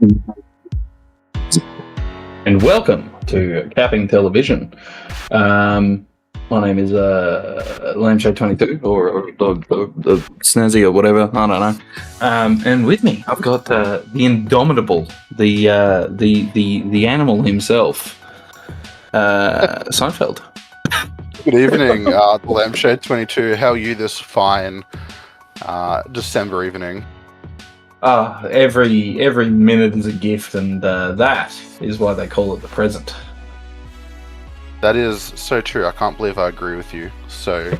And welcome to Capping Television. My name is Lamshade22 or Snazzy or whatever. I don't know. And with me, I've got the indomitable, the animal himself, Seinfeld. Good evening, Lamshade22. How are you this fine December evening? Every minute is a gift, and that is why they call it the present. That is so true. I can't believe I agree with you so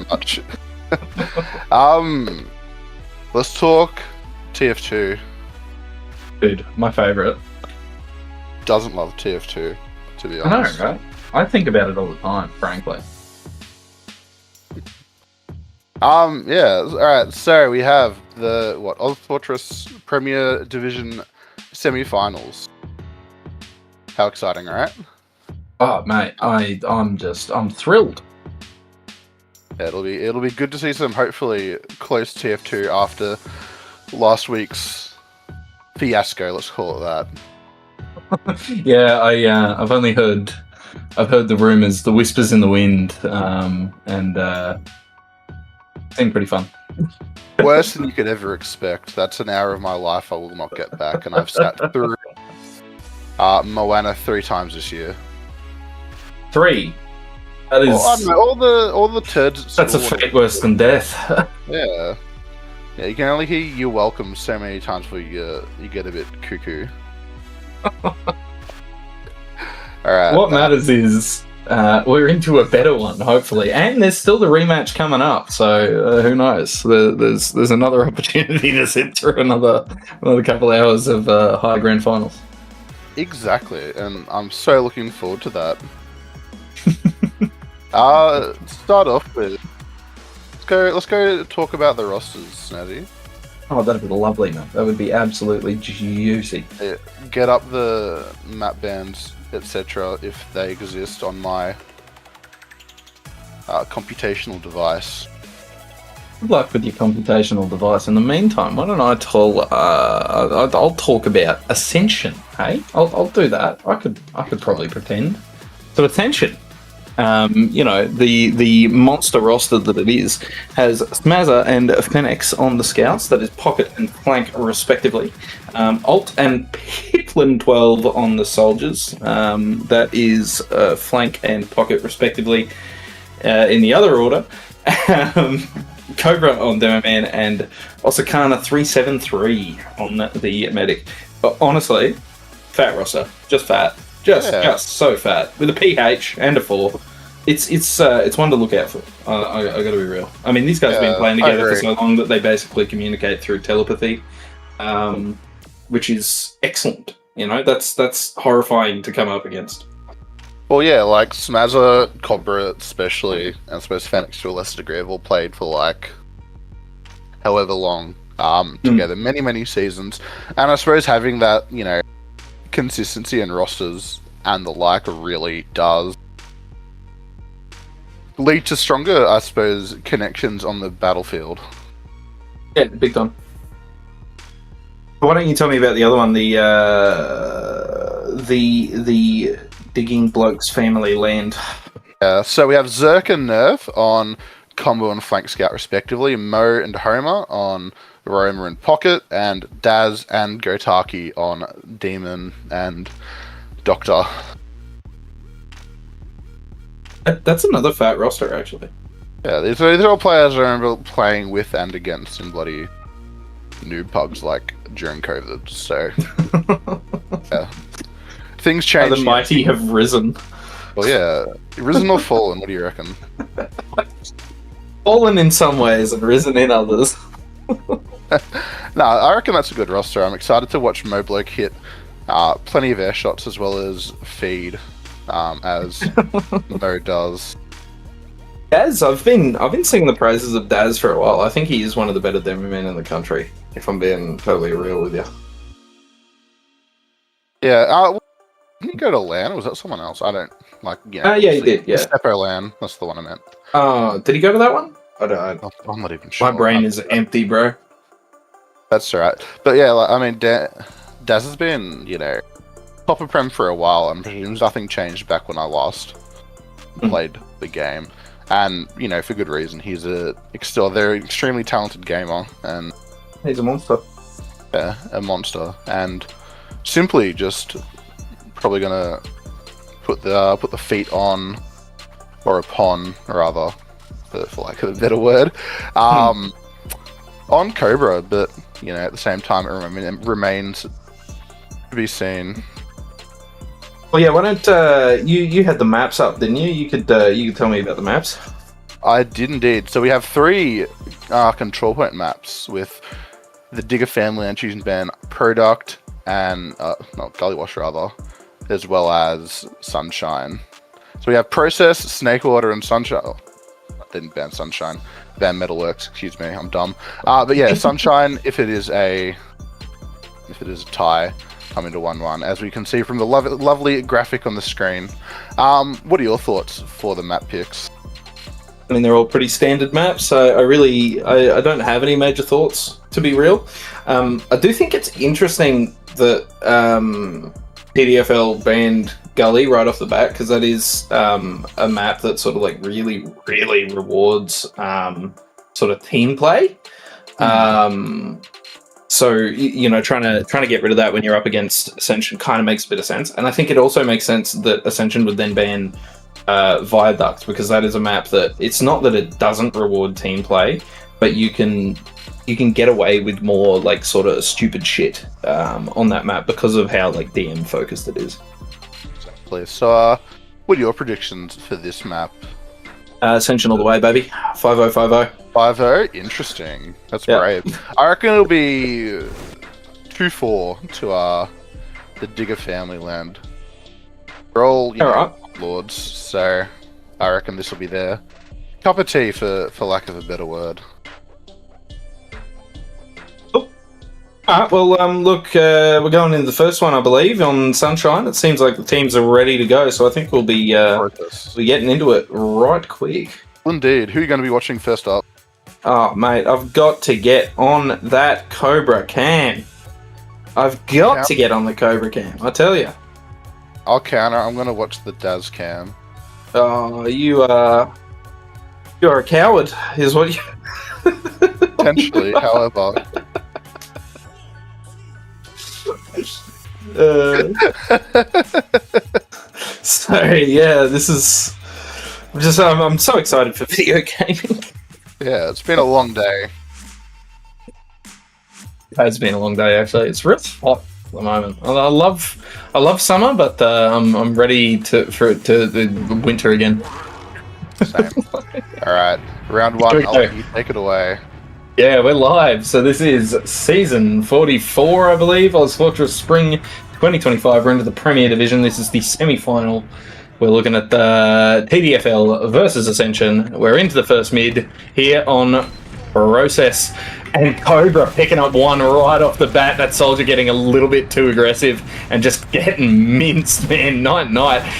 much. Let's talk TF2. Dude, my favourite. Doesn't love TF2, to be honest. I know, right? I think about it all the time, frankly. Yeah. All right. So we have the ozfortress Premier Division semi-finals. How exciting, right? Oh, mate, I'm thrilled. Yeah, it'll be good to see some hopefully close TF2 after last week's fiasco. Let's call it that. Yeah, I've heard the rumors, the whispers in the wind, and seemed pretty fun. Worse than you could ever expect. That's an hour of my life I will not get back, and I've sat through Moana 3 times this year. 3. That is. Well, I don't know, all the turds. That's a fate worse than death. Yeah. Yeah, you can only hear "you're welcome" so many times before you get a bit cuckoo. All right. What matters is we're into a better one, hopefully, and there's still the rematch coming up. So who knows? There's another opportunity to sit through another couple of hours of high grand finals. Exactly, and I'm so looking forward to that. Start off with let's go talk about the rosters, Snazzy. Oh, that'd be lovely, man. That would be absolutely juicy. Yeah, get up the map bands, etc., if they exist on my computational device. Good luck with your computational device. In the meantime, why don't I I'll talk about Ascension. Hey, I'll do that. I could probably pretend. So Ascension, the monster roster that it is, has Smazza and Fenix on the scouts. That is pocket and flank respectively. Alt and Piplin 12 on the soldiers. That is flank and pocket respectively. In the other order. Cobra on Demo Man and Osakana 373 on the medic. But honestly, fat roster, just fat, just so fat with a PH and a 4. It's one to look out for. I got to be real. I mean, these guys have been playing together for so long that they basically communicate through telepathy, which is excellent. You know, that's horrifying to come up against. Well, yeah, like Smazza, Cobra especially, and I suppose Fenix to a lesser degree have all played for like however long together, many seasons, and I suppose having that, consistency in rosters and the like really does lead to stronger, I suppose, connections on the battlefield. Yeah, big time. Why don't you tell me about the other one, the Digging Blokes Family Land? So we have Zerk and Nerf on combo and flank scout respectively, Mo and Homer on Roma and pocket, and Daz and Gotaki on Demon and Doctor. That's another fat roster, actually. Yeah, these are all players I remember playing with and against in bloody noob pubs like during COVID. So yeah. Things change. The mighty have risen. Well, yeah. Risen or fallen, what do you reckon? Fallen in some ways and risen in others. No, I reckon that's a good roster. I'm excited to watch Mobloke hit plenty of air shots as well as feed, as Mo does. Daz, I've been singing the praises of Daz for a while. I think he is one of the better demo men in the country, if I'm being totally real with you. Yeah, didn't he go to LAN, or was that someone else? I don't, yeah, he did, yeah. Stepo LAN, that's the one I meant. Did he go to that one? I'm not even sure. My brain is empty, bro. That's right. But yeah, like, I mean, Daz has been, you know, top of Prem for a while, and presumes nothing changed back when I last played the game. And, you know, for good reason. He's still a very extremely talented gamer, and he's a monster. Yeah, a monster. And simply just probably gonna put the feet on, or upon, rather, for lack of a better word, on Cobra. But, you know, at the same time, it remains to be seen. Well, yeah. Why don't you had the maps up, didn't you? You could tell me about the maps. I did indeed. So we have 3 control point maps with the Digger family and choosing ban Product and Gullywash rather, as well as Sunshine. So we have Process, Snakewater, and Sunshine. Oh, I didn't ban Sunshine. Ban Metalworks. Excuse me, I'm dumb. But yeah, Sunshine. if it is a tie, come into 1-1, as we can see from the lovely graphic on the screen. What are your thoughts for the map picks? I mean, they're all pretty standard maps, so I don't have any major thoughts, to be real. I do think it's interesting that TDFL banned Gully right off the bat, because that is a map that sort of like really, really rewards sort of team play. So, you know, trying to get rid of that when you're up against Ascension kind of makes a bit of sense. And I think it also makes sense that Ascension would then ban Viaduct, because that is a map that it's not that it doesn't reward team play, but you can get away with more like sort of stupid shit on that map because of how like DM focused it is. Exactly. So, what are your predictions for this map? Ascension all the way, baby. 5-0-5-0. 5-0? Interesting. That's brave. I reckon it'll be 2-4 to the Digger family land. We're all, you know, lords, so I reckon this will be their cup of tea, for lack of a better word. Alright, well, look, we're going into the first one, I believe, on Sunshine. It seems like the teams are ready to go, so I think we'll be getting into it right quick. Indeed. Who are you going to be watching first up? Oh, mate, I've got to get on that Cobra cam. I've got to get on the Cobra cam, I tell you. I'll counter. I'm going to watch the Daz cam. Oh, you're a coward, is what you... Potentially, however... So yeah, this is I'm so excited for video gaming. Yeah, it's been a long day. It's been a long day, actually. It's really hot at the moment. I love summer, but I'm ready for it to winter again. Same. All right, round 1. I'll let you take it away. Yeah, we're live. So this is season 44, I believe, ozfortress Spring 2025. We're into the Premier Division. This is the semi-final. We're looking at the TDFL versus Ascension. We're into the first mid here on Process. And Cobra picking up one right off the bat. That soldier getting a little bit too aggressive and just getting minced, man. Night.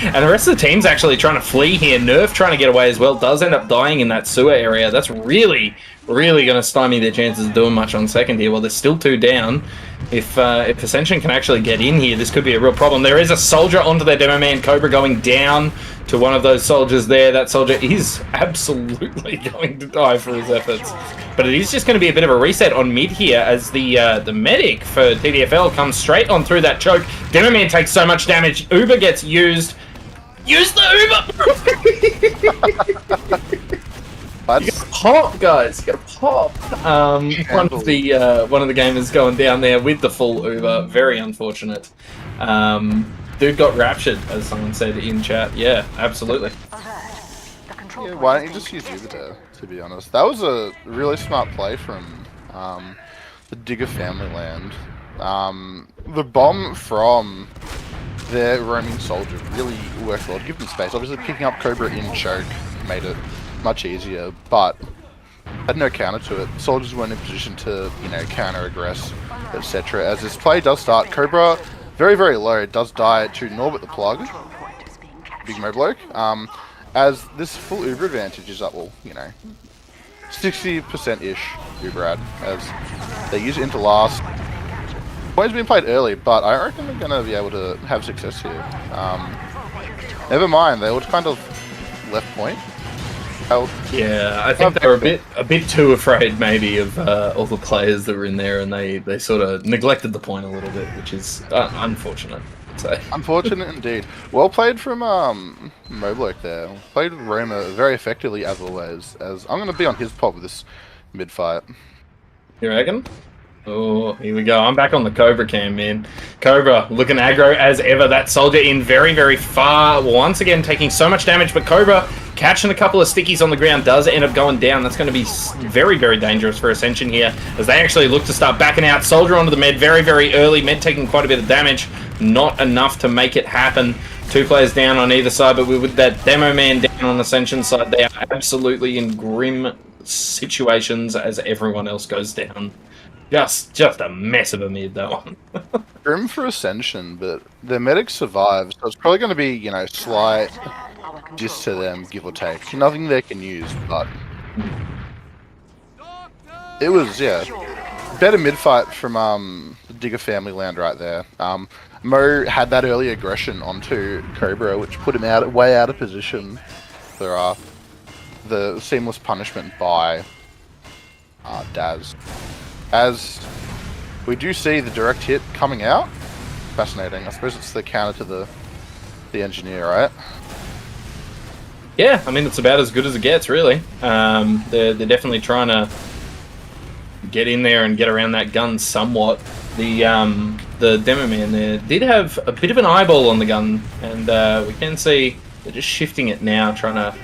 And the rest of the team's actually trying to flee here. Nerf trying to get away as well. Does end up dying in that sewer area. That's really going to stymie their chances of doing much on second here. Well, there's still 2 down. If Ascension can actually get in here, this could be a real problem. There is a soldier onto their demo man. Cobra going down to one of those soldiers there. That soldier is absolutely going to die for his efforts. But it is just going to be a bit of a reset on mid here as the medic for TDFL comes straight on through that choke. Demo man takes so much damage. Uber gets used. Use the Uber! You gotta pop, guys. You gotta pop. One of the gamers going down there with the full Uber. Very unfortunate. Dude got raptured, as someone said in chat. Yeah, absolutely. Yeah, why don't you just use Uber there, to be honest? That was a really smart play from the Digger family land. The bomb from their roaming soldier really worked well to give them space. Obviously picking up Cobra in choke made it much easier, but had no counter to it. Soldiers weren't in position to, you know, counter-aggress, etc. As this play does start, Cobra, very, very low, does die to Norbert the Plug, big mo bloke, as this full Uber advantage is up, well, you know, 60%-ish Uberad, as they use it into last. Point's been played early, but I reckon they're going to be able to have success here. Never mind, they were kind of left point. Yeah, I think they were a bit too afraid maybe of all the players that were in there, and they sort of neglected the point a little bit, which is unfortunate. So. Unfortunate indeed. Well played from Mobloke there. Played Roma very effectively as always. As I'm going to be on his pod with this mid fight. You reckon? Oh, here we go. I'm back on the Cobra cam, man. Cobra looking aggro as ever. That soldier in very, very far. Once again, taking so much damage, but Cobra catching a couple of stickies on the ground does end up going down. That's going to be very, very dangerous for Ascension here, as they actually look to start backing out. Soldier onto the med very, very early. Med taking quite a bit of damage. Not enough to make it happen. 2 players down on either side, but with that demo man down on Ascension side, they are absolutely in grim situations as everyone else goes down. Just a mess of a mid, that one. Grim for Ascension, but their medic survives, so it's probably going to be, you know, slight diss to them, give or take. Nothing they can use, but it was, yeah, better mid fight from the Digger family land right there. Mo had that early aggression onto Cobra, which put him way out of position for the seamless punishment by Daz. As we do see the direct hit coming out. Fascinating. I suppose it's the counter to the engineer, right? Yeah, I mean, it's about as good as it gets, really. They're definitely trying to get in there and get around that gun somewhat. The demo man there did have a bit of an eyeball on the gun, and we can see they're just shifting it now, trying to,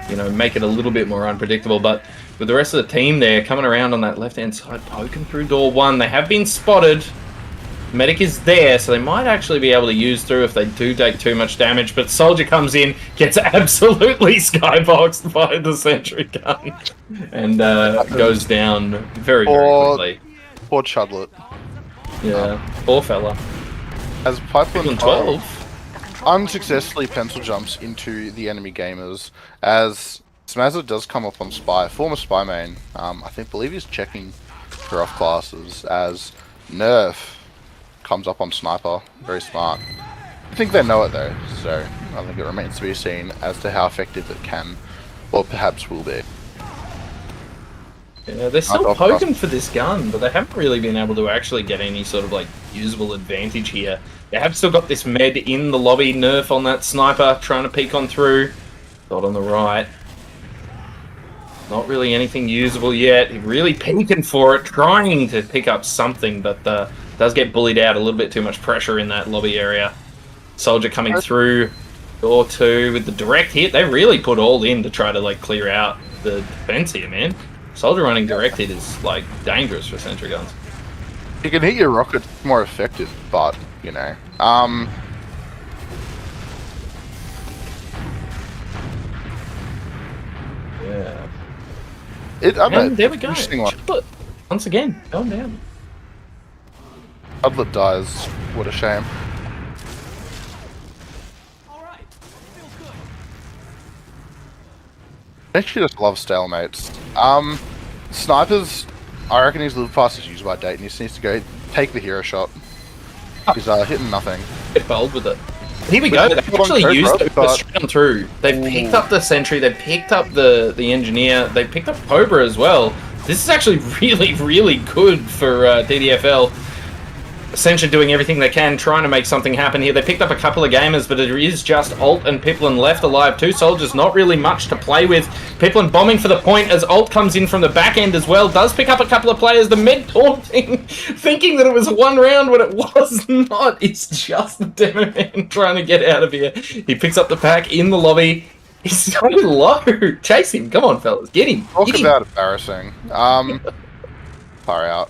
you know, make it a little bit more unpredictable. But with the rest of the team there coming around on that left-hand side, poking through door 1, they have been spotted. Medic is there, so they might actually be able to use through if they do take too much damage. But Soldier comes in, gets absolutely skyboxed by the sentry gun, and goes down very, very quickly. Poor Chudlet. Yeah, poor fella. As Pipeline 12 unsuccessfully pencil jumps into the enemy gamers, as Smazza does come up on Spy, former Spy main. I believe he's checking for off classes, as Nerf comes up on Sniper. Very smart. I think they know it though, so I think it remains to be seen as to how effective it can, or perhaps will be. Yeah, they're still poking for this gun, but they haven't really been able to actually get any sort of like usable advantage here. They have still got this med in the lobby. Nerf on that Sniper, trying to peek on through. Not on the right. Not really anything usable yet. Really peeking for it, trying to pick up something, but does get bullied out. A little bit too much pressure in that lobby area. Soldier coming through door 2 with the direct hit. They really put all in to try to like clear out the defense here, man. Soldier running direct hit is like dangerous for sentry guns. You can hit your rockets more effective, but you know, yeah. And there we go. Chudlet, once again, going down. Chudlet dies. What a shame. I actually just love stalemates. Snipers, I reckon his live pass is used by date, and he just needs to go take the hero shot. He's hitting nothing. Get bold with it. Here we go. They actually used it straight on through. They've picked up the sentry. They've picked up the engineer. They picked up Cobra as well. This is actually really, really good for TDFL. Ascension doing everything they can, trying to make something happen here. They picked up a couple of gamers, but it is just Alt and Piplin left alive. 2 soldiers, not really much to play with. Piplin bombing for the point as Alt comes in from the back end as well. Does pick up a couple of players. The mid taunting, thinking that it was 1 round when it was not. It's just the demo man trying to get out of here. He picks up the pack in the lobby. He's so low. Chase him. Come on, fellas. Get him. Talk about embarrassing. Far out.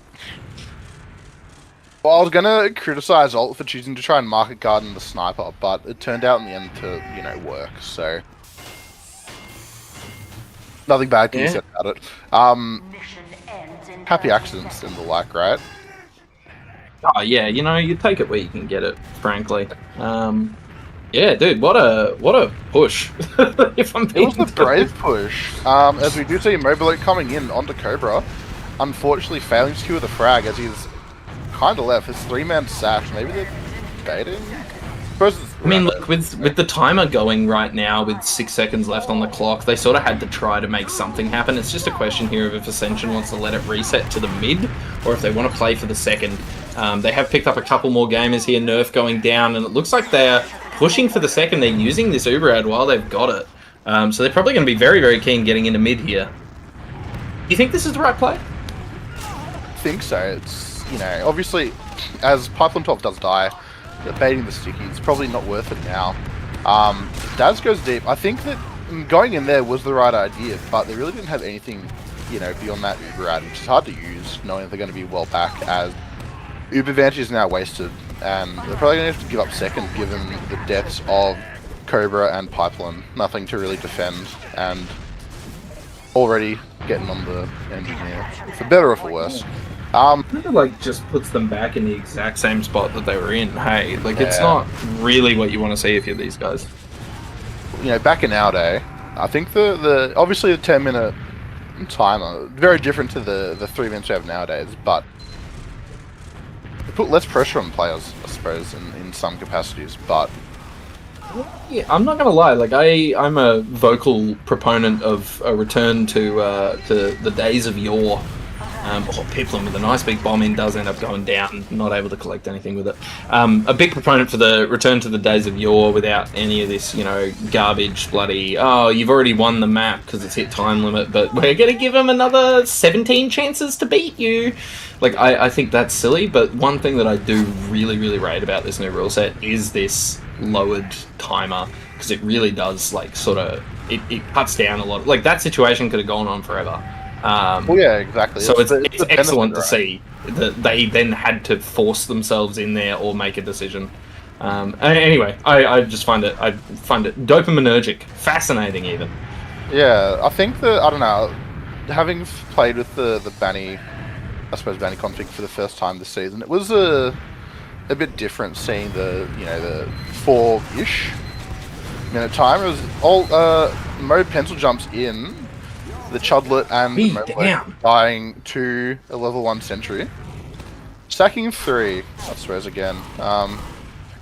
Well, I was gonna criticize Alt for choosing to try and market garden the Sniper, but it turned out in the end to, you know, work, so nothing bad can be said about it. Happy accidents and the like, right? Oh yeah, you know, you take it where you can get it, frankly. Yeah, dude, what a push. If I'm It being was a brave push. As we do see Mobile coming in onto Cobra, unfortunately failing to secure the frag as he's kind of left. His 3-man sash. Maybe they're baiting. I mean, look, with the timer going right now, with 6 seconds left on the clock, they sort of had to try to make something happen. It's just a question here of if Ascension wants to let it reset to the mid, or if they want to play for the second. They have picked up a couple more gamers here, Nerf going down, and it looks like they're pushing for the second. They're using this Uber ad while they've got it. So they're probably going to be very, very keen getting into mid here. Do you think this is the right play? I think so. It's, obviously, as Pipeline 12 does die, baiting the sticky, it's probably not worth it now. Daz goes deep. I think that going in there was the right idea, but they really didn't have anything, beyond that Uber ad, which is hard to use, knowing they're going to be well back, as Uber advantage is now wasted, and they're probably going to have to give up second, given the deaths of Cobra and Pipeline. Nothing to really defend, and already getting on the engineer, for better or for worse. It just puts them back in the exact same spot that they were in. Hey, it's not really what you want to see if you're these guys. Back in our day, I think the obviously the 10-minute timer very different to the 3 minutes we have nowadays, but it put less pressure on players, I suppose, in some capacities. But yeah, I'm not gonna lie. I'm a vocal proponent of a return to the days of yore. Pipeline with a nice big bomb in does end up going down, not able to collect anything with it. A big proponent for the return to the days of yore without any of this, garbage, bloody, oh, you've already won the map because it's hit time limit, but we're going to give them another 17 chances to beat you. I think that's silly, but one thing that I do really, really rate about this new rule set is this lowered timer, because it really does, it cuts down a lot. That situation could have gone on forever. Well, yeah, exactly. So it's excellent to see that they then had to force themselves in there or make a decision. Anyway, I just find it dopaminergic, fascinating even. Yeah, I think that, I don't know, having played with the Banny, I suppose Banny config for the first time this season, it was a bit different seeing the 4-ish minute time. It was all mode pencil jumps in. The Chudlet and the Mobile dying to a level 1 sentry. Stacking 3, I suppose, again.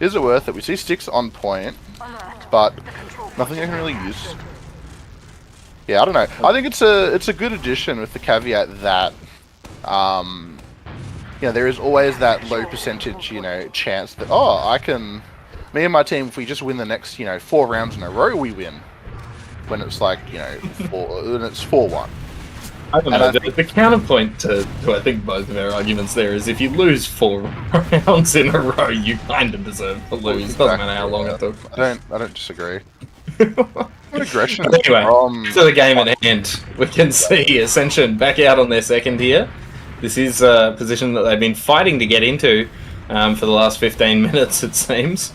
Is it worth it? We see sticks on point, but nothing I can really use. Yeah, I don't know. I think it's a good addition, with the caveat that there is always that low percentage, chance that, me and my team, if we just win the next, 4 rounds in a row, we win. When it's when it's 4-1. I don't know. The counterpoint to I think both of our arguments there is, if you lose 4 rounds in a row, you kind of deserve to lose. Exactly. Doesn't matter how long it took. I don't disagree. Aggression. Anyway, to the game at hand, we can see Ascension back out on their second here. This is a position that they've been fighting to get into for the last 15 minutes, it seems.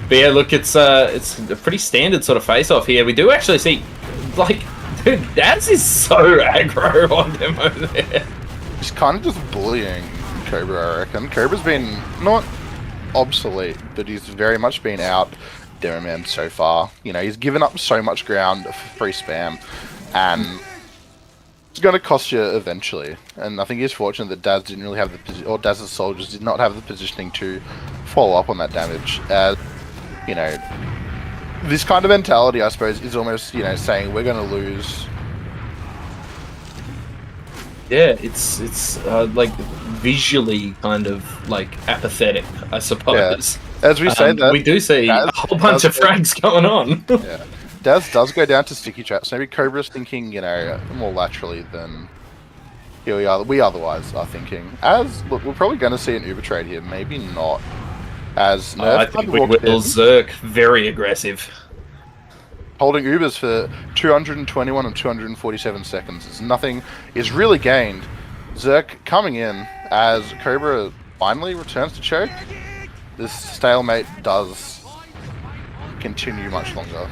But yeah, look, it's a pretty standard sort of face-off here. We do actually see, dude, Daz is so aggro on them over there. He's kind of just bullying Cobra, I reckon. Cobra's been not obsolete, but he's very much been out Demoman so far. He's given up so much ground for free spam, and it's going to cost you eventually. And I think he's fortunate that Daz didn't really have the or Daz's soldiers did not have the positioning to follow up on that damage. This kind of mentality, I suppose, is almost, saying we're going to lose. Yeah, it's visually kind of apathetic, I suppose. Yeah. As we say that, we do see a whole bunch of frags going on. Yeah, Daz does go down to sticky traps. Maybe Cobra's thinking, more laterally than we otherwise are thinking. Look, we're probably going to see an Uber trade here. Maybe not. As Nerf I think we will. Zerk very aggressive, holding Ubers for 221 and 247 seconds. Nothing is really gained. Zerk coming in as Cobra finally returns to choke. This stalemate does continue much longer.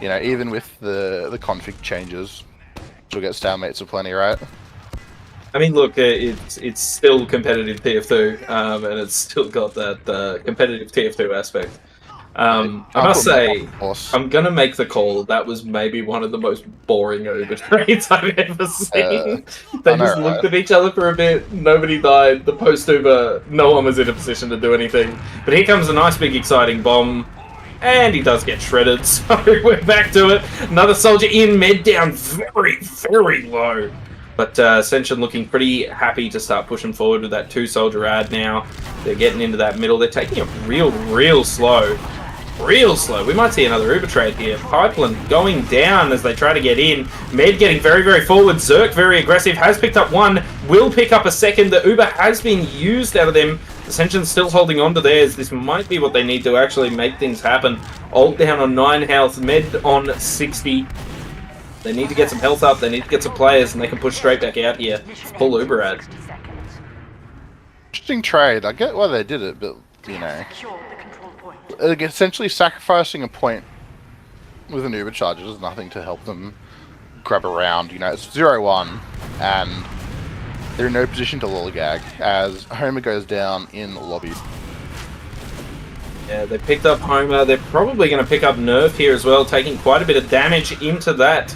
Even with the config changes, we'll get stalemates aplenty, right? I mean, look, it's still competitive TF2, and it's still got that competitive TF2 aspect. I must say, I'm gonna make the call. That was maybe one of the most boring Uber trades I've ever seen. They just looked at each other for a bit. Nobody died. The post Uber, no one was in a position to do anything. But here comes a nice big exciting bomb. And he does get shredded, so we're back to it. Another soldier in, med down very, very low. But Ascension looking pretty happy to start pushing forward with that 2-soldier ad now. They're getting into that middle. They're taking it real slow. Real slow. We might see another Uber trade here. Pipeline going down as they try to get in. Med getting very forward. Zerk very aggressive. Has picked up one. Will pick up a second. The Uber has been used out of them. Ascension still holding on to theirs. This might be what they need to actually make things happen. Ult down on 9 health. Med on 60. They need to get some health up. They need to get some players, and they can push straight back out here. Full Uber ad. Interesting trade. I get why they did it, but, you know, essentially sacrificing a point with an Uber charge is nothing to help them grab around. You know, it's 0-1, and they're in no position to lollygag as Homer goes down in lobby. Yeah, they picked up Homer. They're probably going to pick up Nerf here as well, taking quite a bit of damage into that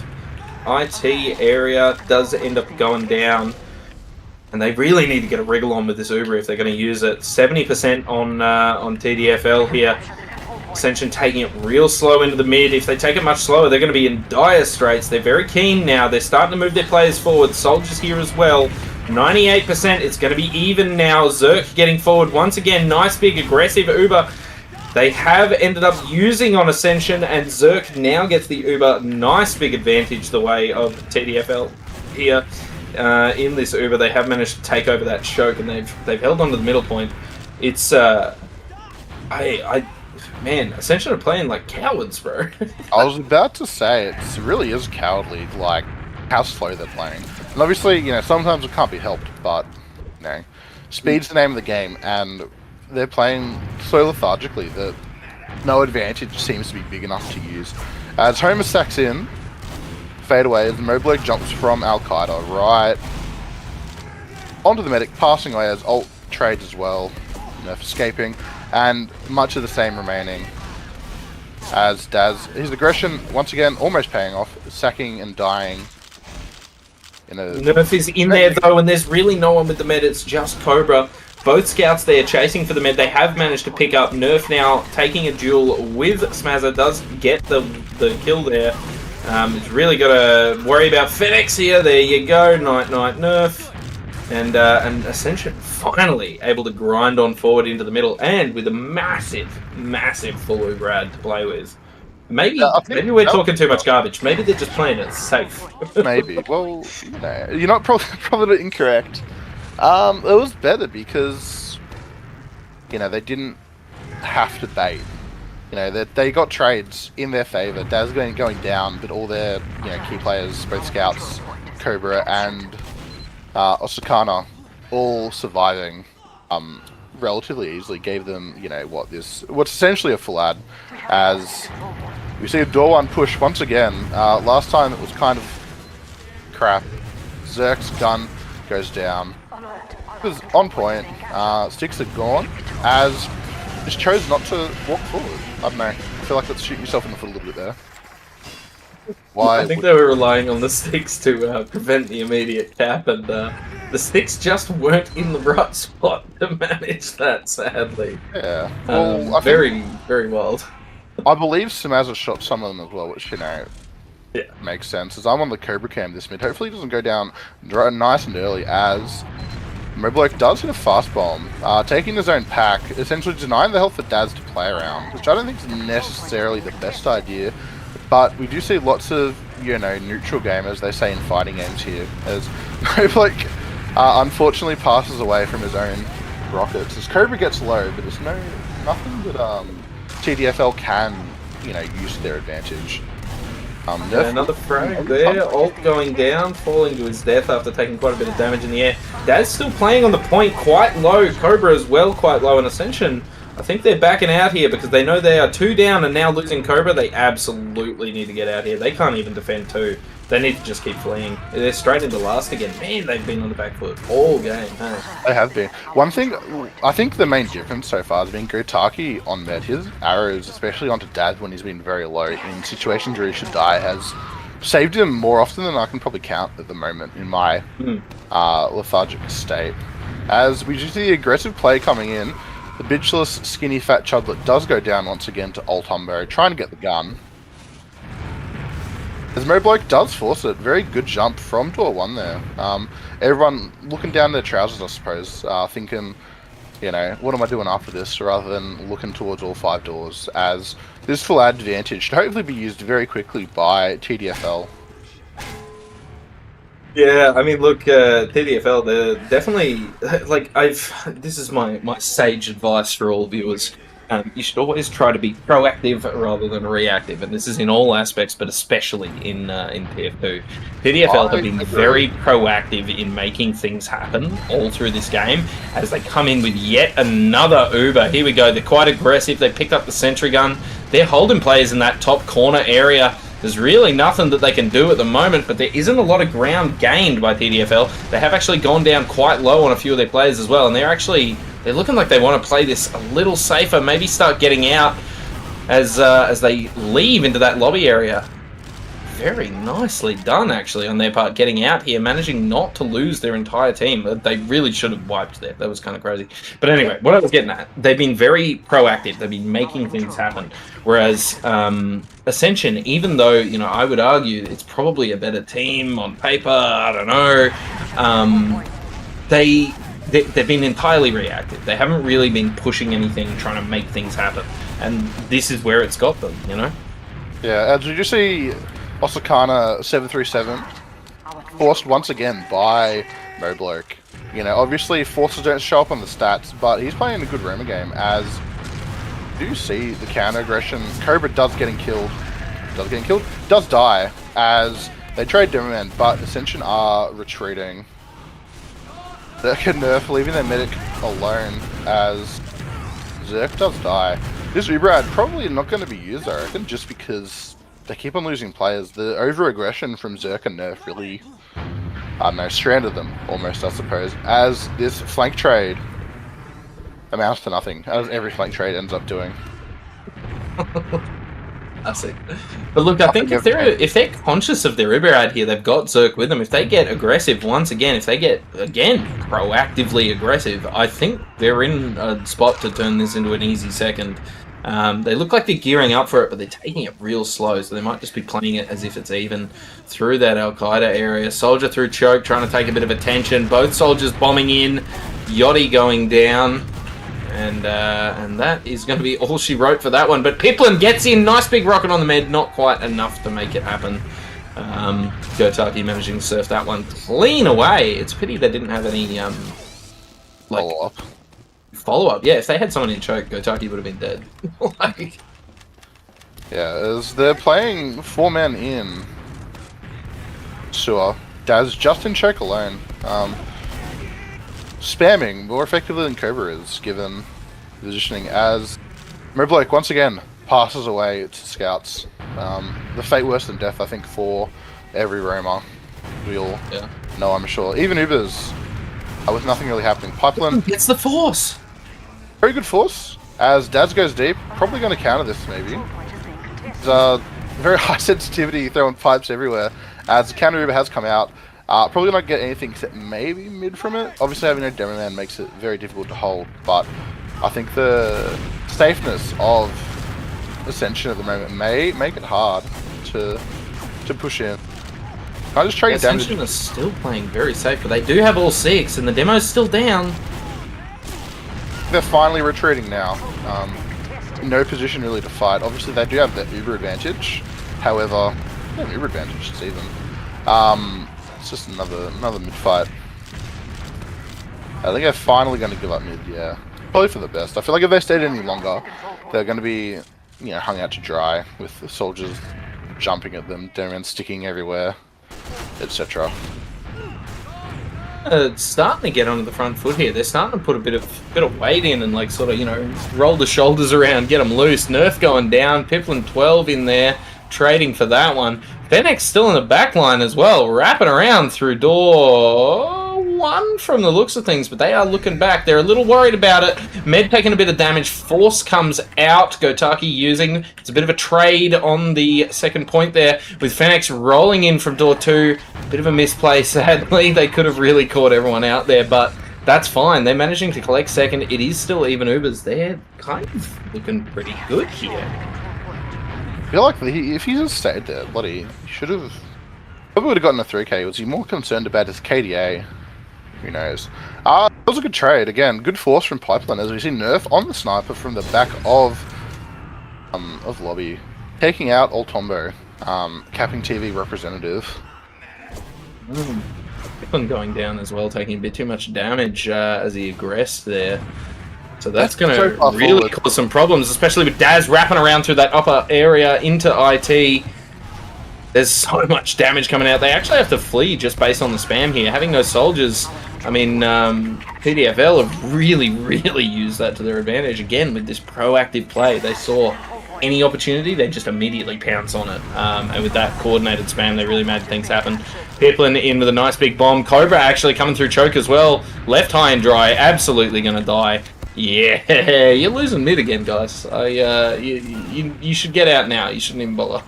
IT area. Does end up going down. And they really need to get a wriggle on with this Uber if they're going to use it. 70% on TDFL here. Ascension taking it real slow into the mid. If they take it much slower, they're going to be in dire straits. They're very keen now. They're starting to move their players forward. Soldiers here as well. 98%. It's going to be even now. Zerk getting forward once again. Nice big aggressive Uber. They have ended up using on Ascension, and Zerk now gets the Uber. Nice big advantage the way of TDFL here. In this Uber, they have managed to take over that choke, and they've held on to the middle point. It's man, Ascension are playing like cowards, bro. I was about to say, it really is cowardly, like how slow they're playing. And obviously, you know, sometimes it can't be helped, but you know, speed's the name of the game, and they're playing so lethargically that no advantage seems to be big enough to use. As Homer stacks in, fade away as the Mobloke jumps from Al-Qaeda right onto the medic, passing away as ult trades as well, Nerf escaping, and much of the same remaining as Daz. His aggression, once again, almost paying off, sacking and dying. Nerf is in there though, and there's really no one with the med, it's just Cobra. Both scouts there chasing for the med. They have managed to pick up Nerf now, taking a duel with Smazza, does get the kill there. It's really got to worry about FedEx here. There you go, night Nerf. And Ascension finally able to grind on forward into the middle, and with a massive full Uber ad to play with. Maybe we're talking too much garbage. Maybe they're just playing it safe. Maybe. Well, no, you're not probably incorrect. It was better because, you know, they didn't have to bait. You know, they got trades in their favour. Daz going down, but all their, you know, key players, both Scouts, Cobra and Osakana, all surviving relatively easily, gave them, you know, what's essentially a full ad. As we see a door one push once again. Last time it was kind of crap. Zerk's gun goes down. It was on point. Sticks are gone. As just chose not to walk forward. I don't know. I feel like let's shoot yourself in the foot a little bit there. Why? I think they were relying on the sticks to prevent the immediate cap, and the sticks just weren't in the right spot to manage that, sadly. Yeah. Well, very wild. I believe Smazza shot some of them as well, which, you know, yeah, makes sense. As I'm on the Cobra cam this mid, hopefully he doesn't go down nice and early, as Mobloke does hit a fast bomb, taking his own pack, essentially denying the health for Daz to play around, which I don't think is necessarily the best idea. But we do see lots of, you know, neutral gamers, they say in fighting games here, as Mobloke unfortunately passes away from his own rockets. As Cobra gets low, but there's nothing that TDFL can, you know, use to their advantage. Another frag there, ult going down, falling to his death after taking quite a bit of damage in the air. Daz still playing on the point, quite low. Cobra as well, quite low. And Ascension, I think they're backing out here because they know they are 2 down and now losing Cobra. They absolutely need to get out here. They can't even defend 2. They need to just keep fleeing. They're straight into last again. Man, they've been on the back foot all game. Huh? They have been. One thing, I think the main difference so far has been Gotaki on med. His arrows, especially onto Dad when he's been very low in situations where he should die, has saved him more often than I can probably count at the moment in my lethargic state. As we do see the aggressive play coming in, the bitchless, skinny, fat Chudlet does go down once again to Old Humbo, trying to get the gun. As Mobloke does force it, very good jump from door 1 there. Everyone looking down their trousers, I suppose, thinking, you know, what am I doing after this, rather than looking towards all 5 doors, as this full advantage should hopefully be used very quickly by TDFL. Yeah, I mean, look, TDFL, they're definitely, like, this is my sage advice for all viewers. You should always try to be proactive rather than reactive, and this is in all aspects, but especially in TF2. TDFL have been very proactive in making things happen all through this game, as they come in with yet another Uber. Here we go, they're quite aggressive, they picked up the sentry gun, they're holding players in that top corner area. There's really nothing that they can do at the moment, but there isn't a lot of ground gained by TDFL. They have actually gone down quite low on a few of their players as well, and they're looking like they want to play this a little safer, maybe start getting out as they leave into that lobby area. Very nicely done, actually, on their part, getting out here, managing not to lose their entire team. They really should have wiped there. That was kind of crazy. But anyway, what I was getting at, they've been very proactive. They've been making things happen. Whereas Ascension, even though, you know, I would argue it's probably a better team on paper, I don't know, they've been entirely reactive. They haven't really been pushing anything, trying to make things happen. And this is where it's got them, you know? Yeah, did you see Osakana 737 forced once again by Mobloke? You know, obviously forces don't show up on the stats, but he's playing a good Roma game, as you see the counter aggression. Cobra does die, as they trade Demoman, but Ascension are retreating. Zerk and Nerf leaving their medic alone, as Zerk does die. This Uberad probably not going to be used, I reckon, just because they keep on losing players. The over-aggression from Zerk and Nerf really, I don't know, stranded them, almost, I suppose, as this flank trade amounts to nothing, as every flank trade ends up doing. I see. But look, I think if they're conscious of their Uber ad here, they've got Zerk with them. If they get aggressive once again, if they get, again, proactively aggressive, I think they're in a spot to turn this into an easy second. They look like they're gearing up for it, but they're taking it real slow, so they might just be playing it as if it's even through that Al-Qaeda area. Soldier through choke, trying to take a bit of attention. Both soldiers bombing in. Yachty going down. And that is going to be all she wrote for that one. But Piplin gets in. Nice big rocket on the med. Not quite enough to make it happen. Gotaki managing to surf that one clean away. It's a pity they didn't have any follow-up. Yeah, if they had someone in choke, Gotaki would have been dead. Yeah, as they're playing 4 men in sewer, Daz just in choke alone. Spamming more effectively than Cobra is, given positioning, as Mobloke once again passes away to scouts. The fate worse than death, I think, for every Roma. We all know, I'm sure. Even Ubers, with nothing really happening. Pipeline gets the force. Very good force, as Daz goes deep. Probably going to counter this, maybe. There's very high sensitivity, throwing pipes everywhere, as the counter Uber has come out. Probably not get anything except maybe mid from it. Obviously having no demo man makes it very difficult to hold, but I think the safeness of Ascension at the moment may make it hard to push in. Can I just trade damage? Ascension is still playing very safe, but they do have all 6, and the demo's still down. They're finally retreating now. No position really to fight. Obviously they do have the Uber advantage. However, Uber advantage is even. It's just another mid fight. I think they're finally going to give up mid. Yeah, probably for the best. I feel like if they stayed any longer, they're going to be, you know, hung out to dry with the soldiers jumping at them, Demoman sticking everywhere, etc. Starting to get onto the front foot here. They're starting to put a bit of weight in and, like, sort of, you know, roll the shoulders around, get them loose. Nerf going down. Piplin 12 in there. trading for that one. Fennec still in the back line as well, wrapping around through door 1 from the looks of things, but they are looking back. They're a little worried about it. Med taking a bit of damage. Force comes out. Gotaki using, it's a bit of a trade on the second point there, with Fenix rolling in from door 2. Bit of a misplay, sadly. They could have really caught everyone out there, but that's fine. They're managing to collect second. It is still even Ubers. They're kind of looking pretty good here. I feel like if he just stayed there, bloody, he should have... Probably would have gotten a 3k. Was he more concerned about his KDA? Who knows? It was a good trade. Again, good force from Pipeline, as we see Nerf on the sniper from the back of lobby. Taking out Oltombo, CappingTV representative. Pipeline going down as well, taking a bit too much damage as he aggressed there. So that's going to really cause some problems, especially with Daz wrapping around through that upper area into IT. There's so much damage coming out. They actually have to flee just based on the spam here. Having no soldiers, I mean, TDFL have really, really used that to their advantage. Again, with this proactive play, they saw any opportunity, they just immediately pounce on it. And with that coordinated spam, they really made things happen. Piplin in with a nice big bomb. Cobra actually coming through choke as well. Left high and dry, absolutely going to die. Yeah, you're losing mid again, guys. You should get out now. You shouldn't even bother.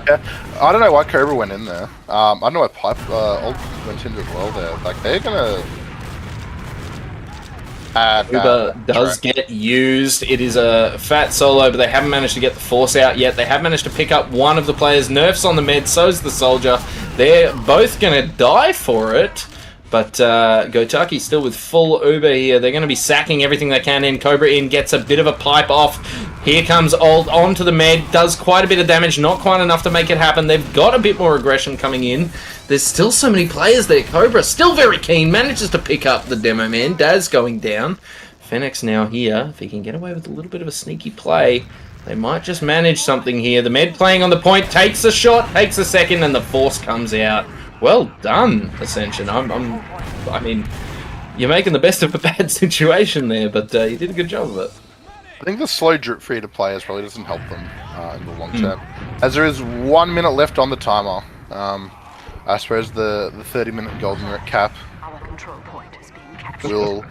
Yeah, I don't know why Cobra went in there. I don't know why Pipe Ult went in as well there. Like, they're gonna... Uber does get used. It is a fat solo, but they haven't managed to get the force out yet. They have managed to pick up one of the players. Nerf's on the med, so's the soldier. They're both gonna die for it. But Gotaki still with full Uber here. They're going to be sacking everything they can in. Cobra in, gets a bit of a pipe off. Here comes Ult onto the med. Does quite a bit of damage. Not quite enough to make it happen. They've got a bit more aggression coming in. There's still so many players there. Cobra still very keen. Manages to pick up the demo man. Daz going down. Fenix now here. If he can get away with a little bit of a sneaky play, they might just manage something here. The med playing on the point. Takes a shot. Takes a second. And the force comes out. Well done, Ascension. I mean, you're making the best of a bad situation there, but you did a good job of it. I think the slow drip free to players probably doesn't help them in the long term. As there is 1 minute left on the timer. I suppose the 30-minute golden cap will...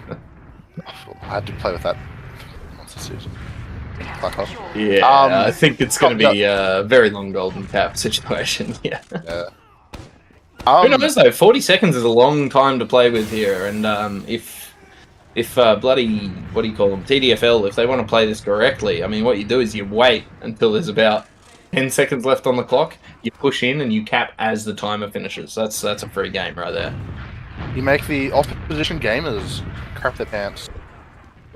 I had to play with that once a season. Yeah, I think it's going to be a very long golden cap situation. Yeah. Who knows though? 40 seconds is a long time to play with here, and if bloody, what do you call them, TDFL, if they want to play this correctly, I mean, what you do is you wait until there's about 10 seconds left on the clock, you push in and you cap as the timer finishes. That's a free game right there. You make the opposition gamers crap their pants.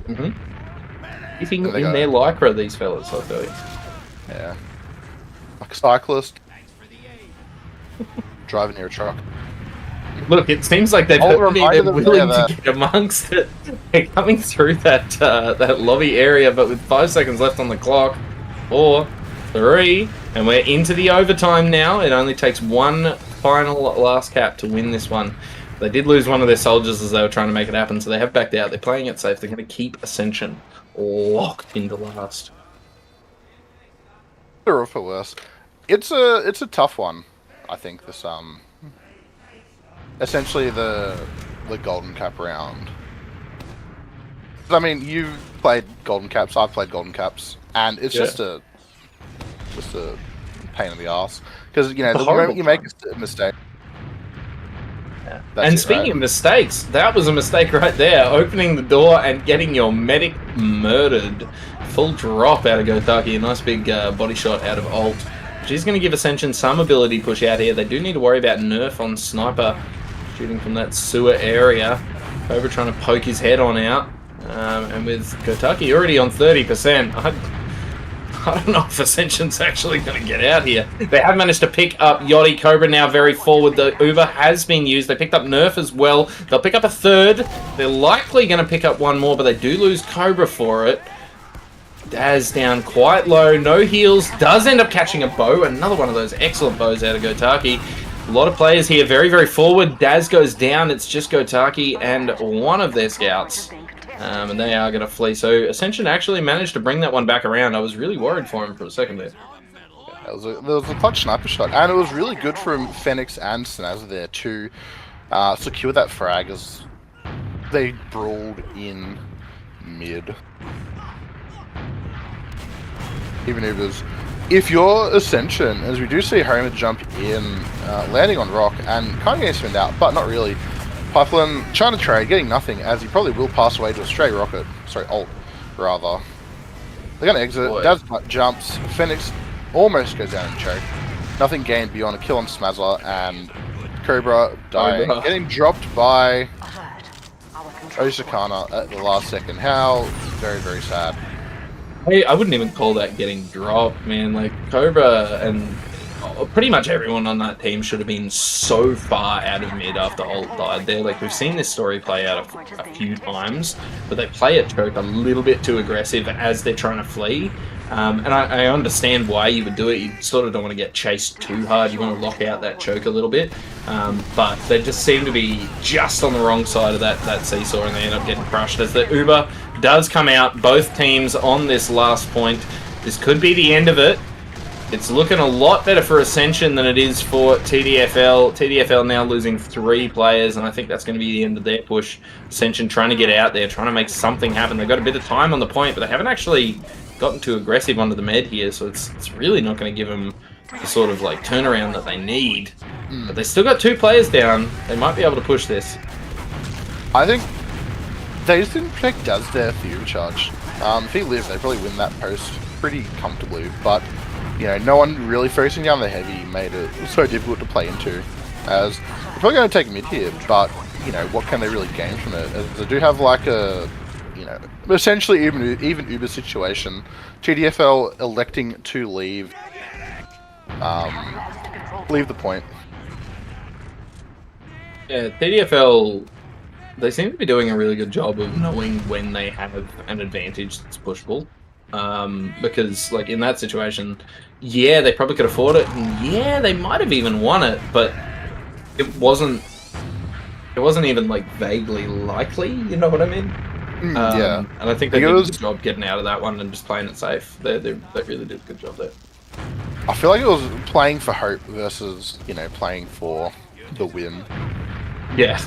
If in their lycra, these fellas, I'll tell you. Yeah. Like a cyclist. Driving near a truck. Look, it seems like they're willing to get amongst it. They're coming through that lobby area, but with 5 seconds left on the clock. 4, 3, and we're into the overtime now. It only takes one final last cap to win this one. They did lose one of their soldiers as they were trying to make it happen, so they have backed out. They're playing it safe. They're going to keep Ascension locked into last. Or for worse. It's a tough one. I think this essentially the golden cap round. I mean, you've played golden caps, I've played golden caps, and it's just a pain in the ass because you know the moment you make a mistake. And speaking of mistakes, that was a mistake right there. Opening the door and getting your medic murdered. Full drop out of Gotaki. A nice big body shot out of Ult. She's going to give Ascension some ability push out here. They do need to worry about Nerf on Sniper shooting from that sewer area. Cobra trying to poke his head on out. And with Gotaki already on 30%, I don't know if Ascension's actually going to get out here. They have managed to pick up Yachty. Cobra now very forward. The Uber has been used. They picked up Nerf as well. They'll pick up a third. They're likely going to pick up one more, but they do lose Cobra for it. Daz down quite low, no heals, does end up catching a bow, another one of those excellent bows out of Gotaki. A lot of players here, very, very forward. Daz goes down, it's just Gotaki and one of their scouts. And they are going to flee. So Ascension actually managed to bring that one back around. I was really worried for him for a second there. There was a clutch sniper shot, and it was really good from Fenix and Snazza there to secure that frag as they brawled in mid. Even Ubers. If you're Ascension, as we do see Homer jump in, landing on rock and kind of getting spun out, but not really. Pipeline trying to trade, getting nothing, as he probably will pass away to a stray rocket. Sorry, ult, rather. They're going to exit. Daz jumps. Fenix almost goes down and choke. Nothing gained beyond a kill on Smazza, and Cobra dying. Getting dropped by Osakana at the last second. How very, very sad. I wouldn't even call that getting dropped, man. Like, Cobra and pretty much everyone on that team should have been so far out of mid after ult died there. Like, we've seen this story play out a few times, but they play it choke a little bit too aggressive as they're trying to flee. And I understand why you would do it. You sort of don't want to get chased too hard. You want to lock out that choke a little bit. But they just seem to be just on the wrong side of that seesaw, and they end up getting crushed as the Uber does come out. Both teams on this last point. This could be the end of it. It's looking a lot better for Ascension than it is for TDFL. TDFL now losing 3 players, and I think that's going to be the end of their push. Ascension trying to get out there, trying to make something happen. They've got a bit of time on the point, but they haven't actually gotten too aggressive onto the med here, so it's really not going to give them the sort of like turnaround that they need. But they still got 2 players down. They might be able to push this. I think they just didn't protect Daz there for you charge. If he lived, they'd probably win that post pretty comfortably, but you know, no one really focusing down the heavy made it so difficult to play into, as they're probably going to take mid here, but you know, what can they really gain from it? As they do have like a, you know, essentially even Uber situation. TDFL electing to leave the point. Yeah, TDFL, they seem to be doing a really good job of knowing when they have an advantage that's pushable. Because like in that situation, yeah, they probably could afford it, and yeah, they might have even won it, but it wasn't even like vaguely likely, you know what I mean? Yeah. And I think they did a good job getting out of that one and just playing it safe. They really did a good job there. I feel like it was playing for hope versus, you know, playing for the win. Yeah.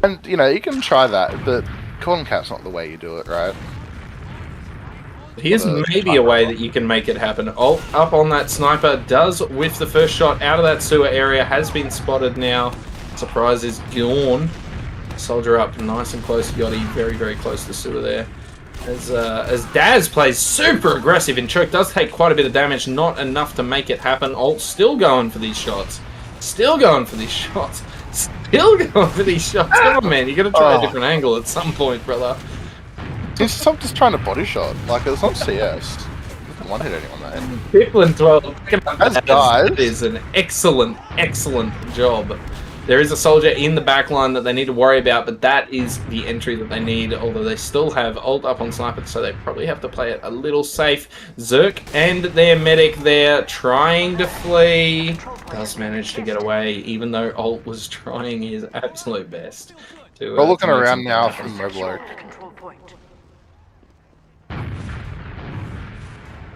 And, you know, you can try that, but calling cap's not the way you do it, right? Here's maybe a way that you can make it happen. Ult up on that sniper, does whiff the first shot out of that sewer area, has been spotted now. Surprise is gone. Soldier up nice and close to Gotti, very, very close to sewer there. As Daz plays super aggressive in choke, does take quite a bit of damage, not enough to make it happen. Ult still going for these shots. Still going for these shots. Still going for these shots. Come on, man, you gotta try a different angle at some point, brother. Stop just trying to body shot. Like, it's not CS. Doesn't one hit anyone, man. Piplin 12. That is an excellent, excellent job. There is a soldier in the back line that they need to worry about, but that is the entry that they need, although they still have ult up on sniper, so they probably have to play it a little safe. Zerk and their medic there trying to flee. Does manage to get away, even though ult was trying his absolute best. We're looking around now from Moblo.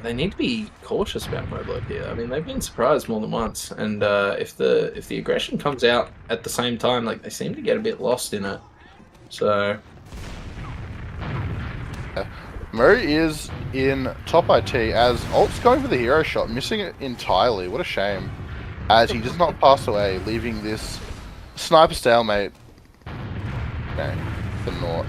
They need to be cautious about Moblo here. I mean, they've been surprised more than once, and if the aggression comes out at the same time, like, they seem to get a bit lost in it. So Mo is in top IT as ult's going for the hero shot, missing it entirely. What a shame, as he does not pass away, leaving this sniper stalemate. Okay, for naught.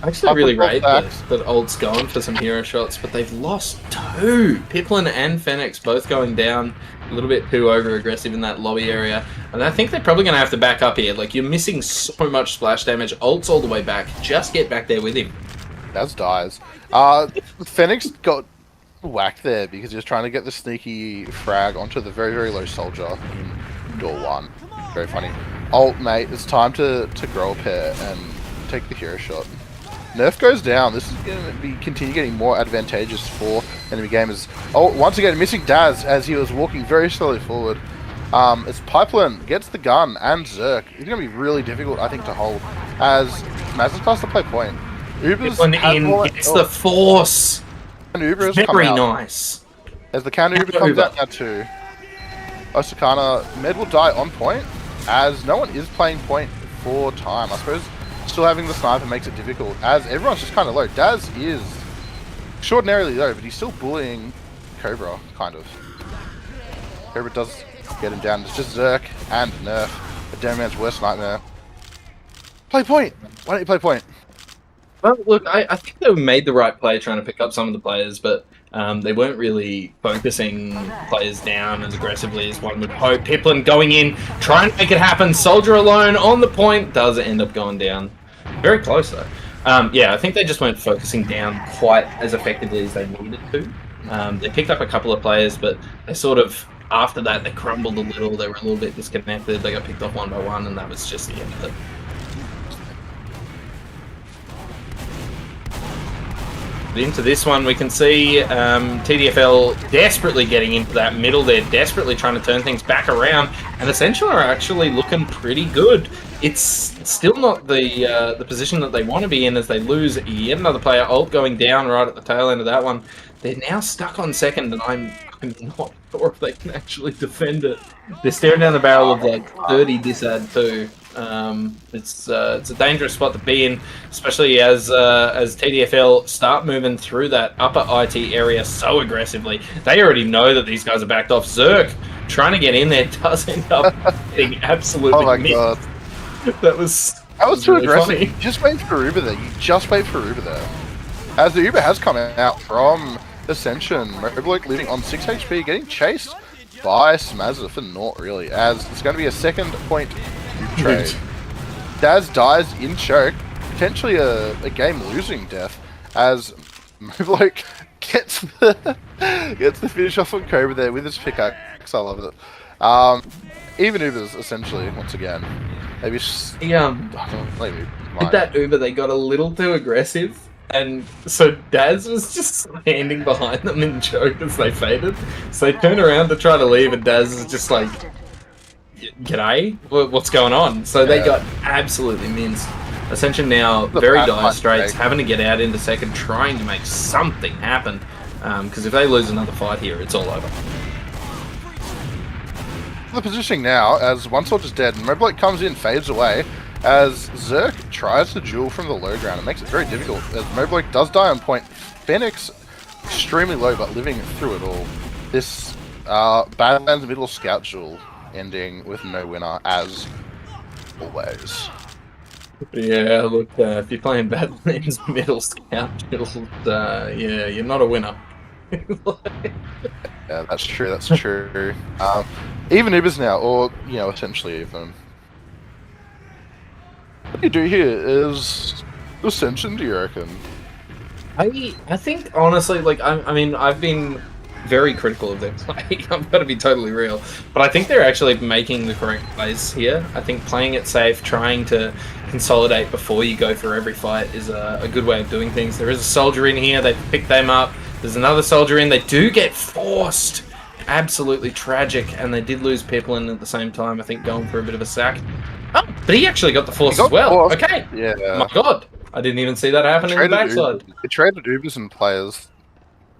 I actually really rate that ult's going for some hero shots, but they've lost 2. Piplin and Fenix both going down a little bit too over-aggressive in that lobby area. And I think they're probably going to have to back up here. Like, you're missing so much splash damage. Ult's all the way back. Just get back there with him. Daz dies. Fenix got whacked there because he was trying to get the sneaky frag onto the very, very low soldier in door 1. Very funny. Ult, mate, it's time to grow a pair and take the hero shot. Nerf goes down. This is going to continue getting more advantageous for enemy gamers. Oh, once again, missing Daz as he was walking very slowly forward. As Pipeline gets the gun and Zerk. It's going to be really difficult, I think, to hold as Maz's starts to play point. Uber's in gets the force. And Uber's very nice. As the counter Uber comes out now too. Osakana, Med will die on point, as no one is playing point for time. I suppose still having the sniper makes it difficult, as everyone's just kind of low. Daz is extraordinarily low, but he's still bullying Cobra, kind of. Cobra does get him down. It's just Zerk and Nerf. The Damn Man's worst nightmare. Play point! Why don't you play point? Well, look, I think they made the right play trying to pick up some of the players, but they weren't really focusing players down as aggressively as one would hope. Piplin going in, trying to make it happen. Soldier alone on the point, does end up going down. Very close, though. Yeah, I think they just weren't focusing down quite as effectively as they needed to. They picked up a couple of players, but they sort of, after that, they crumbled a little. They were a little bit disconnected. They got picked off one by one, and that was just the end of it. Into this one, we can see TDFL desperately getting into that middle. They're desperately trying to turn things back around, and Ascension are actually looking pretty good. It's still not the position that they want to be in, as they lose yet another player. Ult going down right at the tail end of that one. They're now stuck on second, and I'm not sure if they can actually defend it. They're staring down the barrel of like 30 disad too. It's a dangerous spot to be in, especially as TDFL start moving through that upper IT area so aggressively. They already know that these guys are backed off. Zerk trying to get in there does end up getting absolutely oh my missed. god. That was too really aggressive. funny. You just wait for Uber there. You just wait for Uber there. As the Uber has come out from Ascension, Mobloke living on 6 HP, getting chased by Smazza for naught really, as it's going to be a second point trade. Daz dies in choke, potentially a game-losing death, as Mobloke gets the finish off on Cobra there with his pickaxe. I love it. Even Uber's essentially once again. Maybe with that Uber, they got a little too aggressive, and so Daz was just standing behind them in choke as they faded. So they turn around to try to leave, and Daz is just like, "G'day, what's going on?" So they got absolutely minced. Ascension now very dire straits, having to get out into second, trying to make something happen. Because if they lose another fight here, it's all over. The positioning now, as one soldier's dead, and Mobloke comes in, fades away, as Zerk tries to duel from the low ground. It makes it very difficult, as Mobloke does die on point. Phoenix, extremely low, but living through it all. This Badlands middle scout duel ending with no winner, as always. Yeah, look, if you're playing Badlands middle scout duel, yeah, you're not a winner. Yeah, that's true, that's true. Even Ubers now, or, you know, essentially even. What do you do here? Is Ascension, do you reckon? I think, honestly, like, I mean, I've been very critical of their play. I've got to be totally real. But I think they're actually making the correct plays here. I think playing it safe, trying to consolidate before you go for every fight is a good way of doing things. There is a soldier in here, they pick them up. There's another soldier in, they do get forced. Absolutely tragic, and they did lose people in at the same time, I think, going for a bit of a sack. Oh, but he actually got the force as well. Forced. Okay. Yeah. My god. I didn't even see that happen in the backside. It traded Ubers and players.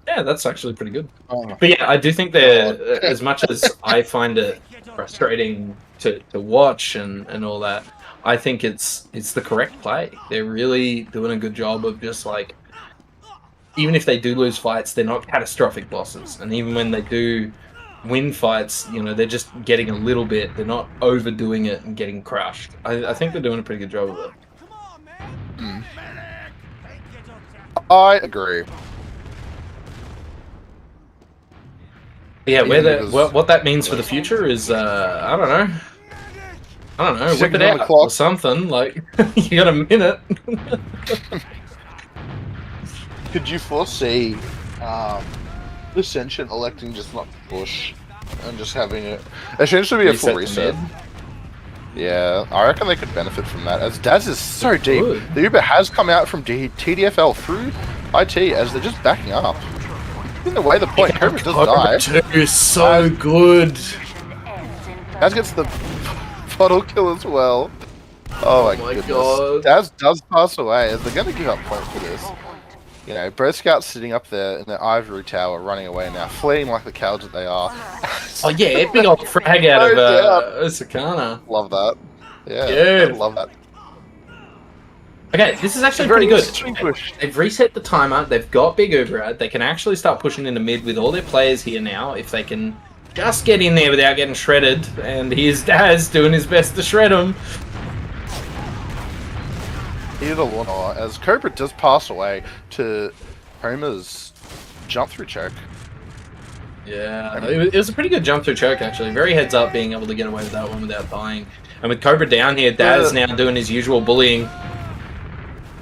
Yeah, that's actually pretty good. Oh. But yeah, I do think they're, as much as I find it frustrating to watch and all that, I think it's the correct play. They're really doing a good job of just like, even if they do lose fights, they're not catastrophic losses. And even when they do win fights, you know, they're just getting a little bit. They're not overdoing it and getting crushed. I think they're doing a pretty good job of it. I agree. Yeah, what that means for the future is, I don't know, whip it out or something. Like, you got a minute. Could you foresee Ascension electing just not to push and just having it essentially be a full reset? Yeah, I reckon they could benefit from that, as Daz is so deep. The Uber has come out from TDFL through IT as they're just backing up. In the way the point, Cobra does die. Is so good. Daz gets the bottle kill as well. Oh my goodness. God. Daz does pass away, as they're going to give up point for this. You know, Bird Scouts sitting up there in their ivory tower, running away now, fleeing like the cowards that they are. Oh yeah, big old frag out of Osakana. Love that. Yeah, I Good. love that. Okay, this is actually pretty good. Push. They've reset the timer. They've got big override. They can actually start pushing into mid with all their players here now. If they can just get in there without getting shredded. And here's Daz doing his best to shred them. Either one, as Cobra does pass away to Homer's jump through choke. Yeah, it was a pretty good jump through choke actually. Very heads up being able to get away with that one without dying. And with Cobra down here, Daz now doing his usual bullying.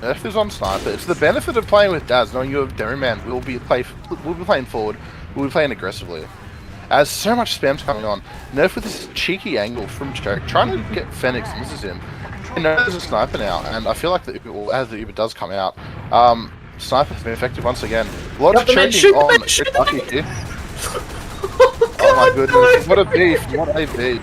Nerf is on sniper. It's the benefit of playing with Daz, knowing you have Derryman will be playing forward, we'll be playing aggressively. As so much spam's coming on, Nerf with this cheeky angle from choke, trying to get Phoenix, misses him. I know there's a sniper now, and I feel like as the Uber does come out, sniper has been effective once again. Lots of choking on Lucky here. Oh my goodness, what a beef, what a beef.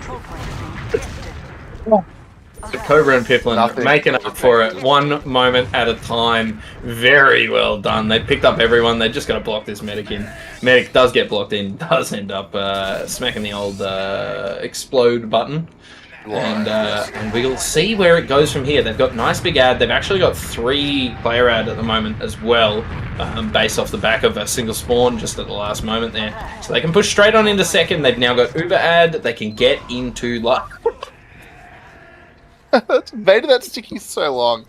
So Cobra and Piplin making up for it one moment at a time. Very well done. They picked up everyone. They just got to block this medic in. Medic does get blocked in, does end up smacking the old explode button. And we'll see where it goes from here. They've got nice big ad. They've actually got 3 player ad at the moment as well, based off the back of a single spawn just at the last moment there. So they can push straight on into second. They've now got Uber ad. They can get into luck. Made that sticky so long.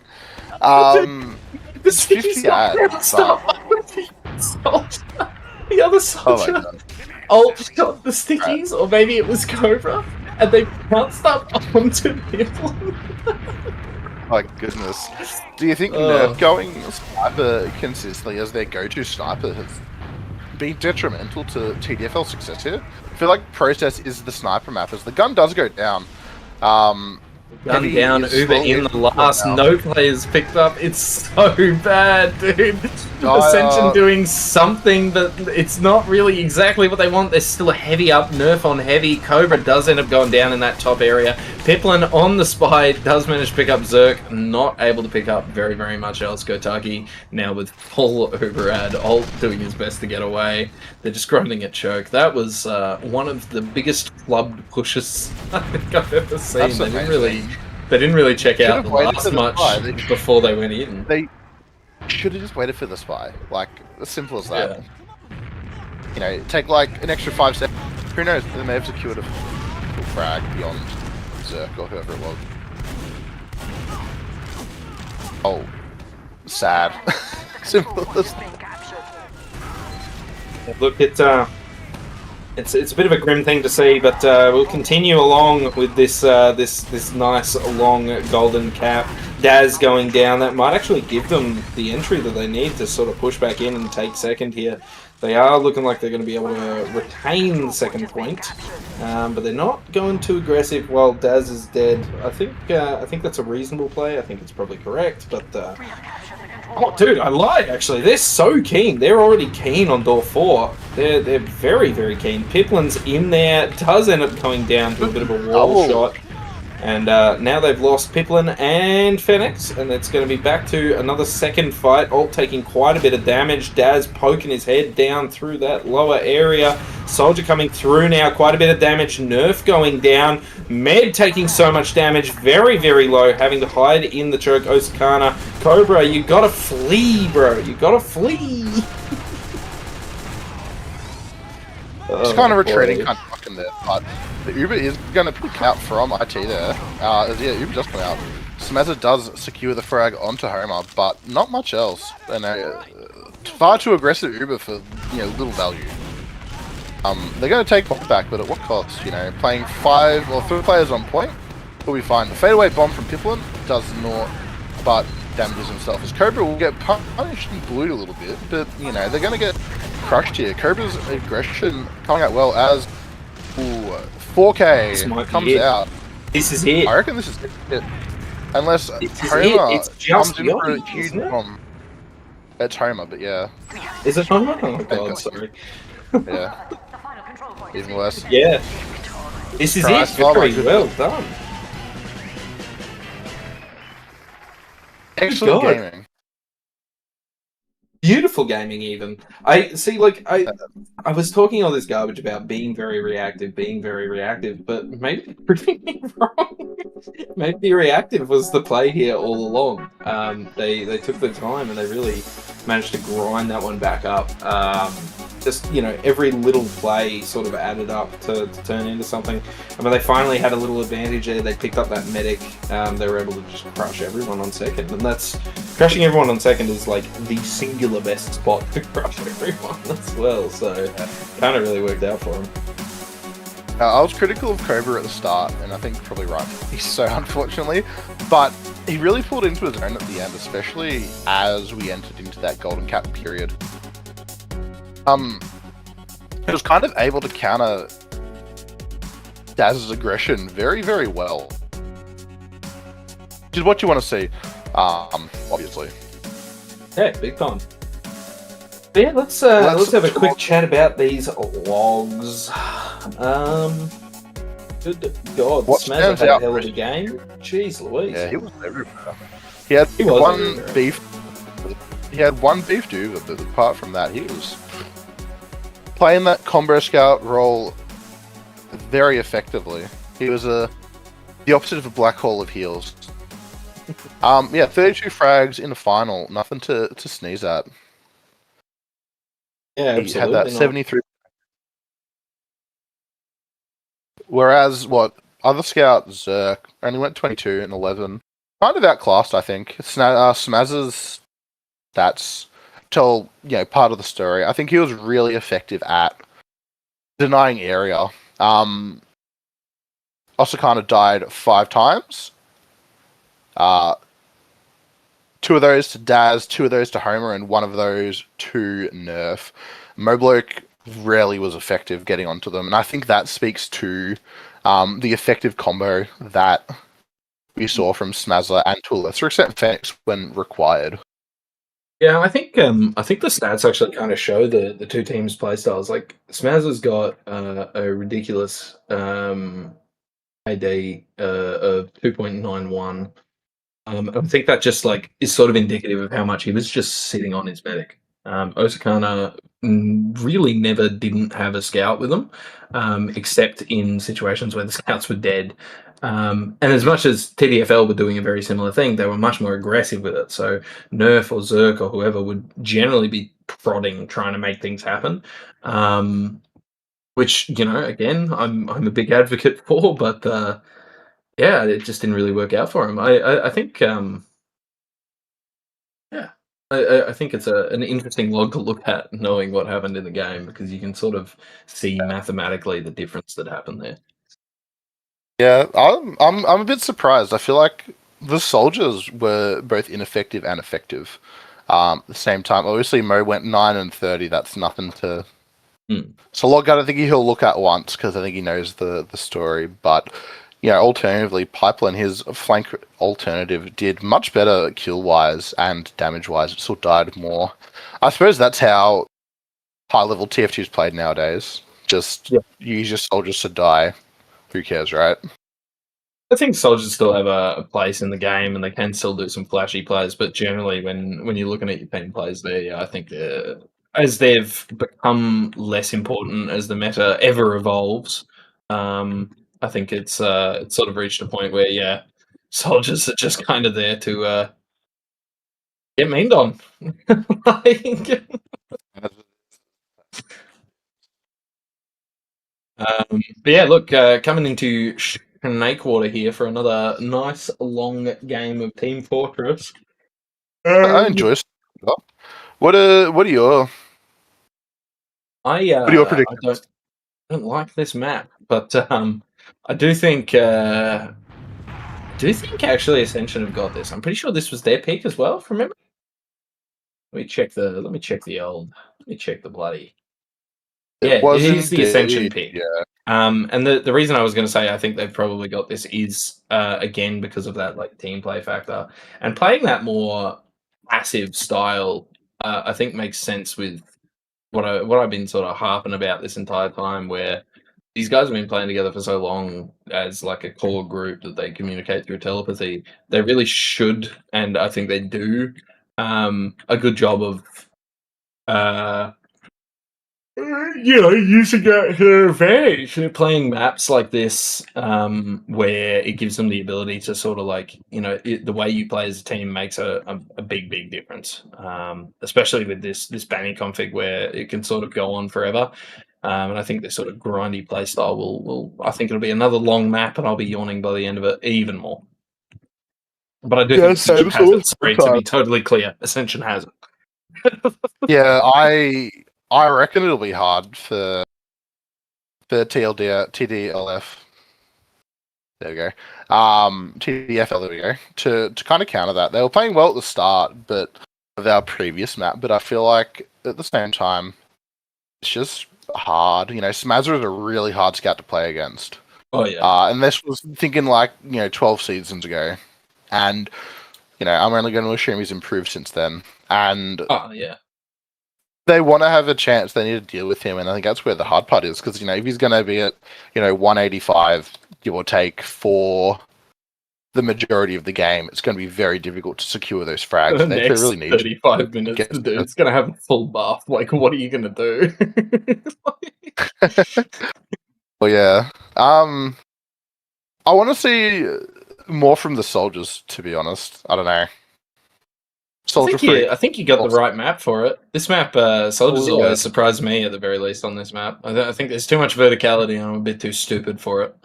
The sticky's not stop. The other soldier ult shot the stickies, or maybe it was Cobra, and they bounced up onto people. My goodness. Do you think Nerf going sniper consistently as their go-to sniper has been detrimental to TDFL success here? I feel like Process is the sniper map as the gun does go down. Gun down, Uber in the last, no players picked up. It's so bad, dude. Ascension doing something, but it's not really exactly what they want. There's still a heavy up, Nerf on heavy. Cobra does end up going down in that top area. Piplin on the spy does manage to pick up Zerk, not able to pick up very, very much else. Gotaki now with full overad, ult doing his best to get away. They're just grinding at choke. That was one of the biggest clubbed pushes I think I've ever seen. They didn't really check out the last much before they went in. They should have just waited for the spy. Like, as simple as that. Yeah. You know, take like an extra 5 seconds. Who knows? They may have secured a full frag beyond Zerk or whoever it was. Oh, sad. Simple as that. Look, it's a bit of a grim thing to see, but we'll continue along with this this nice long golden cap. Daz going down, that might actually give them the entry that they need to sort of push back in and take second here. They are looking like they're going to be able to retain the second point, but they're not going too aggressive while Daz is dead. I think that's a reasonable play. I think it's probably correct, but oh, dude, I lied, actually. They're so keen. They're already keen on door 4. They're very, very keen. Piplin's in there. Does end up going down to a bit of a wall shot. And now they've lost Piplin and Phoenix, and it's going to be back to another second fight. Alt taking quite a bit of damage. Daz poking his head down through that lower area. Soldier coming through now, quite a bit of damage. Nerf going down. Med taking so much damage, very, very low, having to hide in the choke. Osakana, Cobra, you gotta flee, bro. You gotta flee. Just kind of retreating, kind of fucking there, but the Uber is going to pick out from IT there. Yeah, Uber just come out. Smazza does secure the frag onto Homer, but not much else. And far too aggressive Uber for little value. They're going to take point back, but at what cost? Playing 5 or 3 players on point will be fine. The fadeaway bomb from Piplin does not, but damages himself. As Cobra will get punished and blued a little bit, but they're going to get crushed here. Cobra's aggression coming out well as 4K comes out. This is it. I reckon this is it. Unless Homer comes in for a huge bomb. It's Homer, but yeah. Is it Homer? Oh god, sorry. Yeah. Even worse. Yeah. This is it. Very well done. Excellent gaming. Beautiful gaming, even. I see. Like I was talking all this garbage about being very reactive, but maybe you're proving me wrong. Maybe reactive was the play here all along. They took their time and they really managed to grind that one back up. Just every little play sort of added up to turn into something. I mean, they finally had a little advantage there. They picked up that medic. They were able to just crush everyone on second, and that's crushing everyone on second is like the singular best spot to crush everyone as well. So kind of really worked out for him. I was critical of Cobra at the start, and I think probably right. He's so unfortunately, but he really pulled into his own at the end, especially as we entered into that golden cap period. He was kind of able to counter Daz's aggression very, very well. Which is what you want to see, obviously. Yeah, big time. But yeah, let's have a quick chat about these logs. Good God, Smaz had a hell of a game. Jeez Louise. Yeah, he was everywhere. He had one beef dude, but apart from that, he was playing that combo scout role very effectively. He was the opposite of a black hole of heals. Yeah, 32 frags in the final, nothing to sneeze at. Yeah, he had that 73. Whereas other scout Zerk only went 22 and 11. Kind of outclassed, I think. Smaz's stats tell part of the story. I think he was really effective at denying area. Also kind of died 5 times. 2 of those to Daz, 2 of those to Homer, and 1 of those to Nerf. Mobloke rarely was effective getting onto them, and I think that speaks to the effective combo that we saw from Smazza and to a lesser extent Fenix when required. Yeah, I think the stats actually kind of show the two teams' playstyles. Like Smazza's got a ridiculous AD of 2.91. I think that just is sort of indicative of how much he was just sitting on his medic. Osakana really never didn't have a scout with him, except in situations where the scouts were dead. And as much as TDFL were doing a very similar thing, they were much more aggressive with it. So Nerf or Zerk or whoever would generally be prodding, trying to make things happen. Which, again, I'm a big advocate for, but yeah, it just didn't really work out for him. I think, yeah, I think it's an interesting log to look at, knowing what happened in the game, because you can sort of see mathematically the difference that happened there. Yeah, I'm a bit surprised. I feel like the soldiers were both ineffective and effective at the same time. Obviously, Mo went 9 and 30. That's nothing to. So log, I don't think he'll look at once because I think he knows the story. But alternatively, Pipeline, his flank alternative, did much better kill wise and damage wise. It still died more. I suppose that's how high level TF2 is played nowadays. Just use your soldiers to die. Who cares, right? I think soldiers still have a place in the game, and they can still do some flashy plays. But generally, when you're looking at your team plays there, I think as they've become less important as the meta ever evolves, I think it's sort of reached a point where soldiers are just kind of there to get meaned on. But yeah, look, coming into Snakewater here for another nice long game of Team Fortress. I enjoy it. What are your predictions? I don't like this map, but I do think actually Ascension have got this. I'm pretty sure this was their peak as well. From memory. Let me check the bloody. Yeah, it is the Ascension pick. Yeah. And the reason I was going to say I think they've probably got this is again because of that team play factor, and playing that more passive style. I think makes sense with what I've been sort of harping about this entire time, where these guys have been playing together for so long as a core group that they communicate through telepathy. They really should, and I think they do, a good job of Using it to their advantage. Playing maps like this, where it gives them the ability to sort of like, the way you play as a team makes a big difference. Especially with this banning config where it can sort of go on forever. And I think this sort of grindy play style will I think it'll be another long map, and I'll be yawning by the end of it even more. But I do think Ascension has it. Sorry, to be totally clear, Ascension has it. Yeah, I reckon it'll be hard for TDLF. There we go. TDFL, there we go. To kind of counter that. They were playing well at the start, but of our previous map, but I feel like at the same time, it's just hard. Smazza is a really hard scout to play against. Oh yeah. And this was thinking like 12 seasons ago, and I'm only going to assume he's improved since then. And yeah, they want to have a chance. They need to deal with him, and I think that's where the hard part is. Because if he's going to be at 185, give or take, for the majority of the game, it's going to be very difficult to secure those frags. The next really need 35 minutes, the dude's going to have a full buff. Like, what are you going to do? Well, yeah. I want to see more from the soldiers, to be honest. I don't know. I think you got the right map for it. This map, soldiers always surprise me at the very least on this map. I think there's too much verticality and I'm a bit too stupid for it.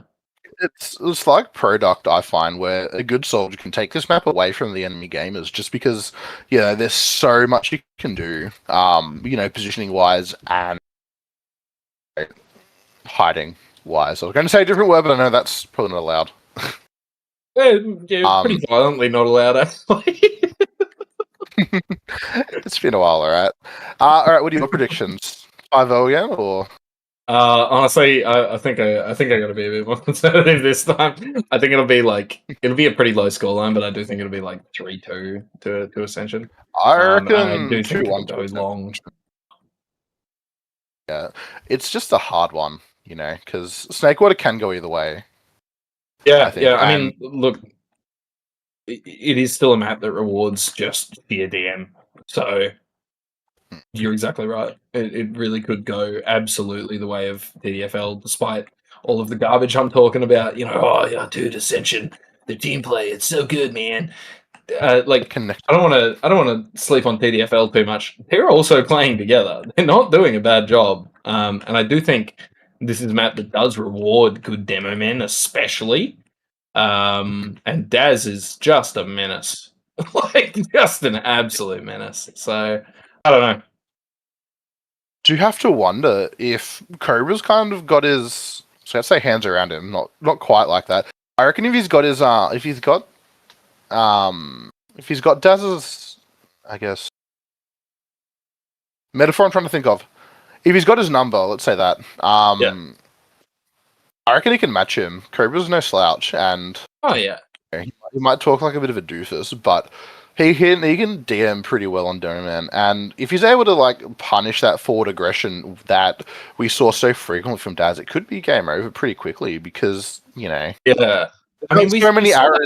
It's like Product, I find, where a good soldier can take this map away from the enemy gamers just because, there's so much you can do, positioning wise and hiding wise. I was going to say a different word, but I know that's probably not allowed. Yeah, pretty violently not allowed, actually. It's been a while, alright. Alright, what are your predictions? 5-0 again, or? Honestly, I think I got to be a bit more conservative this time. I think it'll be a pretty low scoreline, but I do think it'll be like 3-2 to Ascension. I reckon I do think it'll go long. Yeah, it's just a hard one, because Snakewater can go either way. Yeah, I mean, look, it is still a map that rewards just via DM, so you're exactly right. It really could go absolutely the way of TDFL, despite all of the garbage I'm talking about. Dude, Ascension, the team play, it's so good, man. I don't want to sleep on TDFL too much. They're also playing together. They're not doing a bad job, and I do think this is a map that does reward good demo men, especially. And Daz is just a menace, just an absolute menace. So I don't know. Do you have to wonder if Cobra's kind of got his, so let's say, hands around him? Not quite like that. I reckon if he's got his, if he's got Daz's, I guess, metaphor I'm trying to think of. If he's got his number, let's say that. I reckon he can match him. Cobra's no slouch, and he might talk like a bit of a doofus, but he can DM pretty well on Donoman, and if he's able to punish that forward aggression that we saw so frequently from Daz, it could be game over pretty quickly because I mean, so many arrows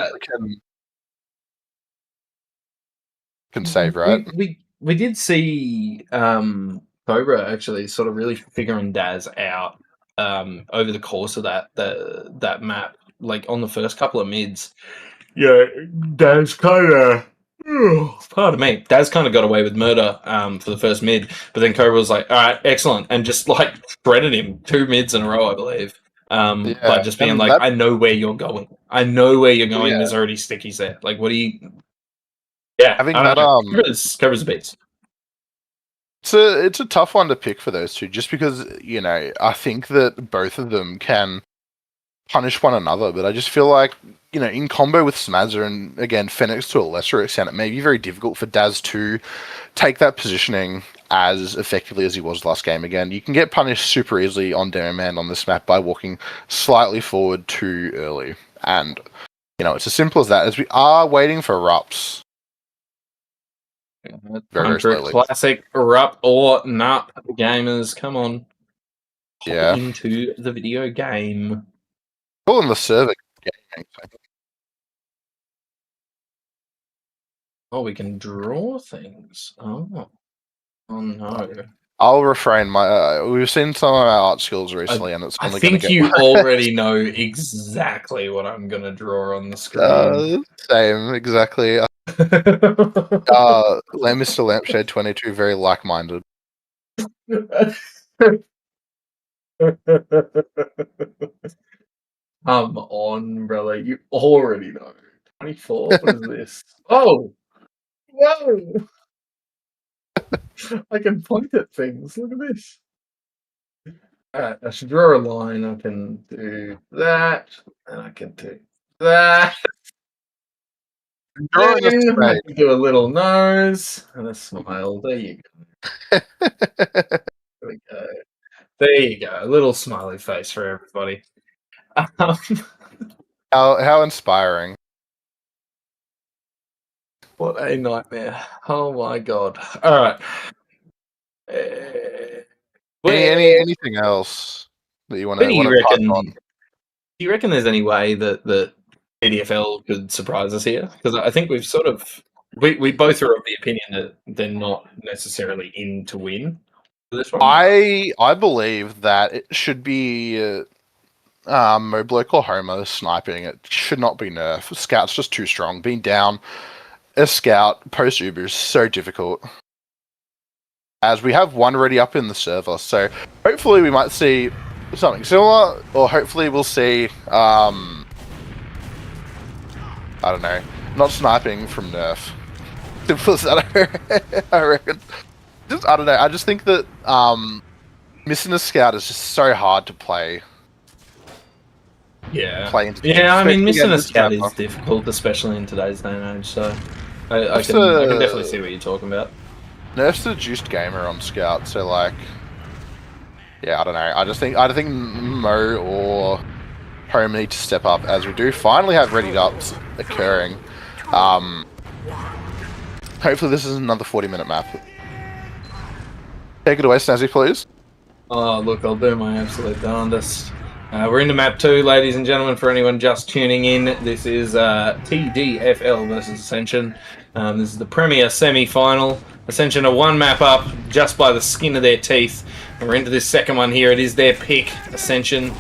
can save, right? We did see Cobra actually sort of really figuring Daz out over the course of that map, like on the first couple of mids. Yeah, Daz kind of. Pardon me. Daz kind of got away with murder for the first mid, but then Cobra was like, "All right, excellent," and just shredded him 2 mids in a row, I believe. By just being like, "I know where you're going. I know where you're going. There's already stickies there. Like, what do you?" Yeah, having that Cobra's a beast. It's a tough one to pick for those two, just because I think that both of them can punish one another, but I just feel like in combo with Smazza and again Phoenix to a lesser extent, it may be very difficult for Daz to take that positioning as effectively as he was last game. Again, you can get punished super easily on Demo Man on this map by walking slightly forward too early, and it's as simple as that. As we are waiting for Rups. Very slowly. Classic Rup or Nup gamers, come on. Hop into the video game. All in the server game. Oh, we can draw things. Oh. Oh no. I'll refrain we've seen some of our art skills recently, and it's only going to get you already know exactly what I'm going to draw on the screen. Same, exactly. Mr. Lampshade 22, very like-minded. Come on, brother. You already know. 24? What is this? Oh! Whoa! I can point at things. Look at this. Alright, I should draw a line. I can do that. And I can do that. Drawing a I straight. can do a little nose and a smile. There you go. There we go. There you go. A little smiley face for everybody. How inspiring. What a nightmare. Oh my god. Alright. Anything else that you want to touch on? Do you reckon there's any way that TDFL could surprise us here? Because I think we've sort of we both are of the opinion that they're not necessarily in to win for this one. I believe that it should be Mobloke or Homer sniping. It should not be nerf. Scout's just too strong. Being down a scout post Uber is so difficult. As we have one ready up in the server, so hopefully we might see something similar, or hopefully we'll see I don't know, not sniping from nerf. Simple as that, I reckon. I don't know, I just think that missing a scout is just so hard to play. Yeah. I mean, missing a scout is difficult, especially in today's day and age, so I can definitely see what you're talking about. Nerf's a juiced gamer on scout, so like, yeah, I don't know. I think Mo or Home need to step up, as we do finally have ready ups occurring. Hopefully this is another 40-minute map. Take it away, Snazzy, please. Oh, look, I'll do my absolute darndest. We're into map 2, ladies and gentlemen, for anyone just tuning in. This is TDFL versus Ascension. This is the Premier semi-final. Ascension are one map up just by the skin of their teeth. And we're into this second one here. It is their pick, Ascension.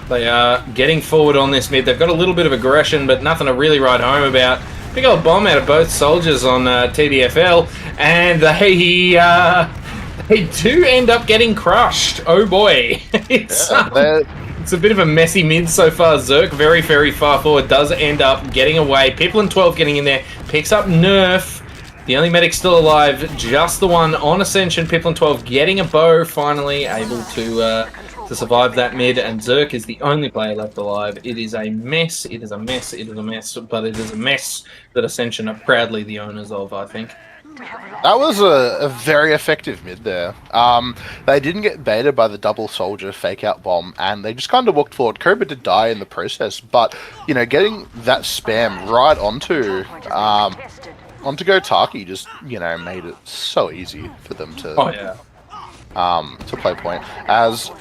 They are getting forward on this mid. They've got a little bit of aggression, but nothing to really write home about. Big old bomb out of both soldiers on TDFL. And they do end up getting crushed. Oh boy. It's a bit of a messy mid so far. Zerk, very, very far forward, does end up getting away. Piplin 12 getting in there, picks up Nerf. The only medic still alive, just the one on Ascension. Piplin 12 getting a bow, finally able to survive that mid, and Zerk is the only player left alive. It is a mess, it is a mess, it is a mess, but it is a mess that Ascension are proudly the owners of, I think. That was a very effective mid there. They didn't get baited by the double soldier fake out bomb, and they just kind of walked forward. Cobra did die in the process, but you know, getting that spam right onto Gotaki just, you know, made it so easy for them to to play point. As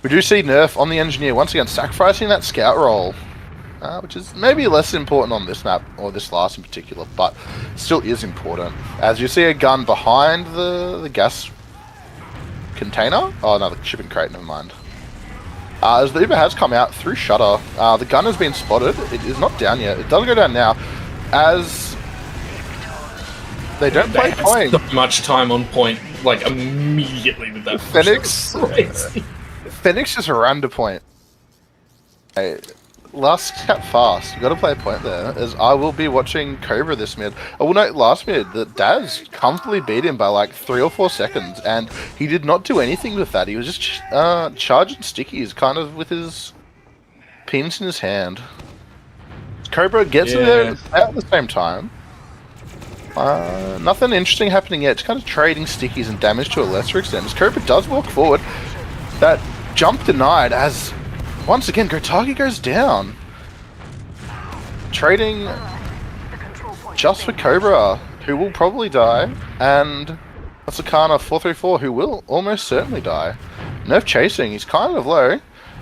we do see Nerf on the engineer once again sacrificing that scout role. Which is maybe less important on this map, or this last in particular, but still is important. As you see a gun behind the gas container. Oh no, the shipping crate, never mind. As the Uber has come out through shutter, the gun has been spotted. It is not down yet. It doesn't go down now. As they don't play point. So much time on point, like immediately with that. Phoenix just ran to point. Hey, last cap fast. You got to play a point there. As I will be watching Cobra this mid. I will note last mid that Daz comfortably beat him by like 3 or 4 seconds, and he did not do anything with that. He was just charging stickies, kind of with his penis in his hand. Cobra gets in there at the same time. Nothing interesting happening yet. Just kind of trading stickies and damage to a lesser extent. As Cobra does walk forward, that jump denied as once again Gotaki goes down. Trading just for Cobra, who will probably die, and Asakana 434, who will almost certainly die. Nerf chasing, he's kind of low.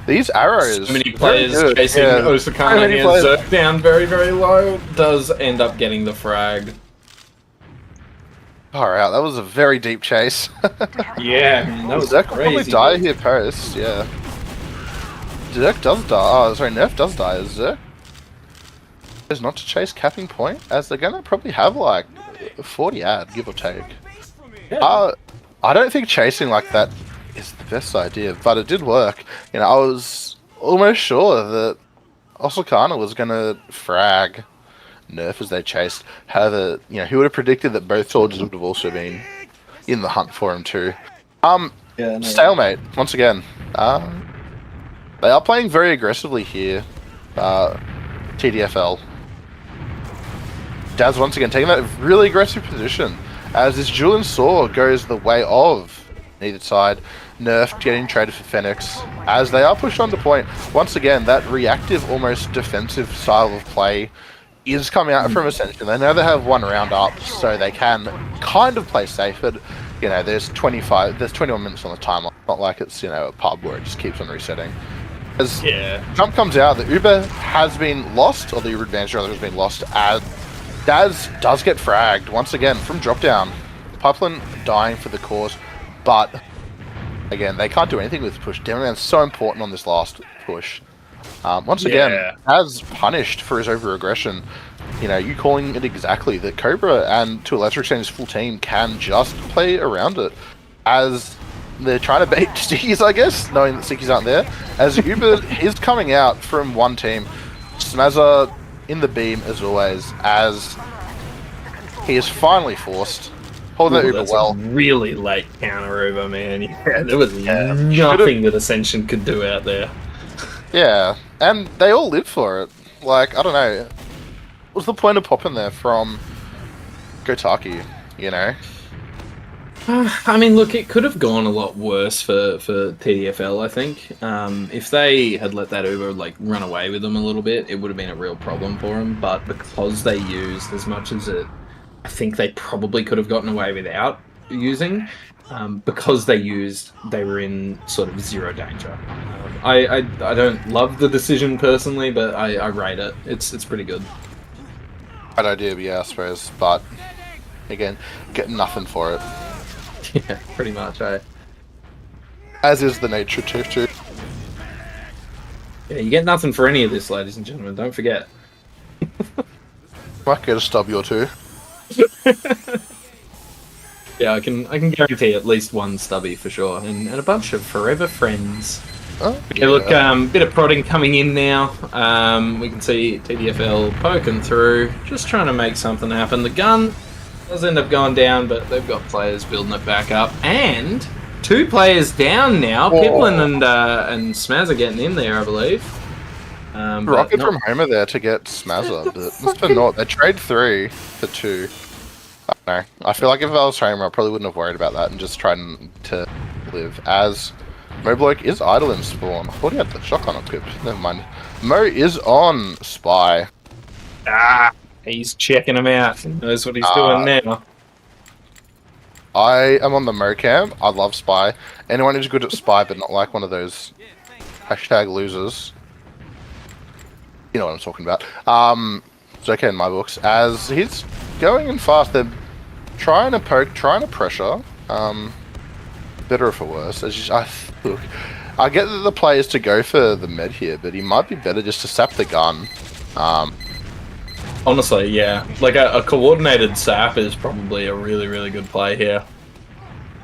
These arrows. So many players chasing Osakana here. Zerk down very, very low. Does end up getting the frag. Far out. That was a very deep chase. Yeah, man, that was Zerk will probably crazy. die here post, yeah. Zerk does die. Oh, sorry, Nerf does die. Zerk is not to chase capping point, as they're gonna probably have like 40 ad, give or take. Yeah. I don't think chasing like that is the best idea, but it did work. You know, I was almost sure that Osakana was gonna frag Nerf as they chased. However, you know, who would have predicted that both soldiers would have also been in the hunt for him too. Yeah, no, Stalemate, once again. They are playing very aggressively here. TDFL. Daz once again taking that really aggressive position as this Julian Saw goes the way of neither side. Nerf getting traded for Phoenix as they are pushed onto point. Once again, that reactive, almost defensive style of play is coming out from Ascension. They know they have one round up, so they can kind of play safe, but you know, there's 21 minutes on the timer. Not like it's, you know, a pub where it just keeps on resetting. As jump comes out, the Uber has been lost, or the Uber advantage rather has been lost, as Daz does get fragged once again from drop down. Pipeline dying for the cause, but again, they can't do anything with push. Demonman's so important on this last push. Once again, Daz punished for his over-aggression. You know, you calling it exactly that Cobra and to a lesser extent his full team can just play around it as they're trying to bait Stickies, I guess, knowing that Stickies aren't there. As Uber is coming out from one team, Smazza in the beam as always, as he is finally forced. Holding that Uber well. Really late counter Uber, man. Yeah, there was nothing that Ascension could do out there. Yeah, and they all lived for it. Like, I don't know. What's the point of popping there from Gotaki, you know? I mean, look, it could have gone a lot worse for TDFL, I think. If they had let that Uber, like, run away with them a little bit, it would have been a real problem for them. But because they used as much as it, I think they probably could have gotten away without using. Because they were in sort of zero danger. I don't love the decision personally, but I rate it. It's pretty good. Bad idea, yeah, I suppose. But again, get nothing for it. Yeah, pretty much, As is the nature too. Yeah, you get nothing for any of this, ladies and gentlemen. Don't forget. Might get a stubby or two. Yeah, I can guarantee at least one stubby for sure, and a bunch of forever friends. Oh, yeah, look, bit of prodding coming in now. We can see TDFL poking through, just trying to make something happen. The gun does end up going down, but they've got players building it back up, and 2 players down now. Piplin and Smaz are getting in there, I believe. Rocket from Homer there to get Smazza, but for not. They trade 3 for 2. I don't know. I feel like if I was Homer, I probably wouldn't have worried about that and just tried to live. As Mobloke is idle in spawn. I thought he had the shotgun equipped. Never mind. Mo is on Spy. He's checking him out. He knows what he's doing now. I am on the Mo cam. I love Spy. Anyone who's good at Spy, but not like one of those hashtag losers. You know what I'm talking about. It's okay in my books. As he's going in fast, they're trying to poke, trying to pressure. Better or for worse. Look, I get that the play is to go for the med here, but he might be better just to sap the gun. Honestly, yeah. Like a coordinated sap is probably a really, really good play here.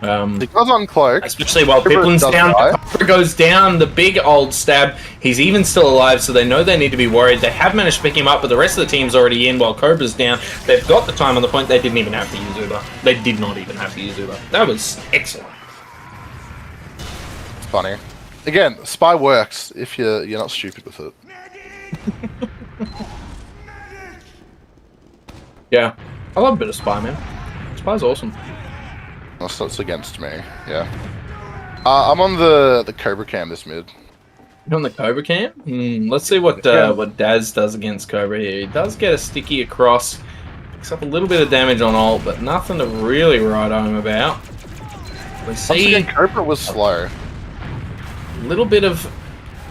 Because uncloak, especially while Piplin's down, Cobra goes down, the big old stab. He's even still alive, so they know they need to be worried. They have managed to pick him up, but the rest of the team's already in while Cobra's down. They've got the time on the point. They didn't even have to use Uber. They did not even have to use Uber. That was excellent. It's funny. Again, Spy works if you're not stupid with it. Yeah, I love a bit of Spy, man. Spy's awesome. That's against me, yeah. I'm on the Cobra cam this mid. You're on the Cobra cam? Let's see what Daz does against Cobra here. He does get a sticky across, picks up a little bit of damage on ult, but nothing to really write home about. We see once again, Cobra was slow. A little bit of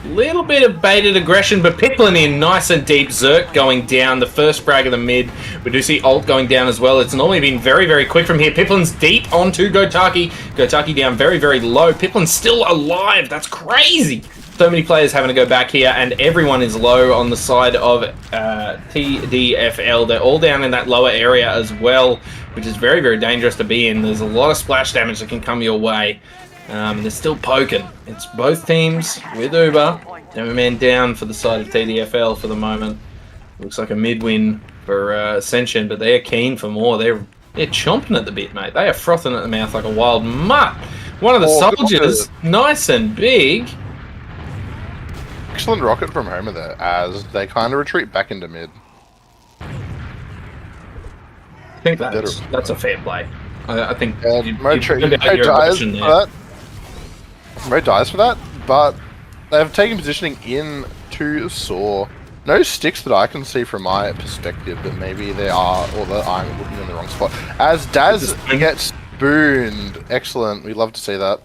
Little bit of baited aggression, but Picklin in nice and deep. Zerk going down. The first frag of the mid. We do see ult going down as well. It's normally been very, very quick from here. Picklin's deep onto Gotaki. Gotaki down very, very low. Picklin's still alive. That's crazy. So many players having to go back here, and everyone is low on the side of TDFL. They're all down in that lower area as well, which is very, very dangerous to be in. There's a lot of splash damage that can come your way. They're still poking. It's both teams with Uber. Demo man down for the side of TDFL for the moment. Looks like a mid-win for Ascension, but they are keen for more. They're chomping at the bit, mate. They are frothing at the mouth like a wild mutt. One of the soldiers, nice and big. Excellent rocket from Homer there, as they kind of retreat back into mid. I think that's a fair play. I think Mo dies for that, but they've taken positioning in to Saw. No sticks that I can see from my perspective, but maybe they are, or that I'm looking in the wrong spot. As Daz gets spooned. Excellent, we'd love to see that.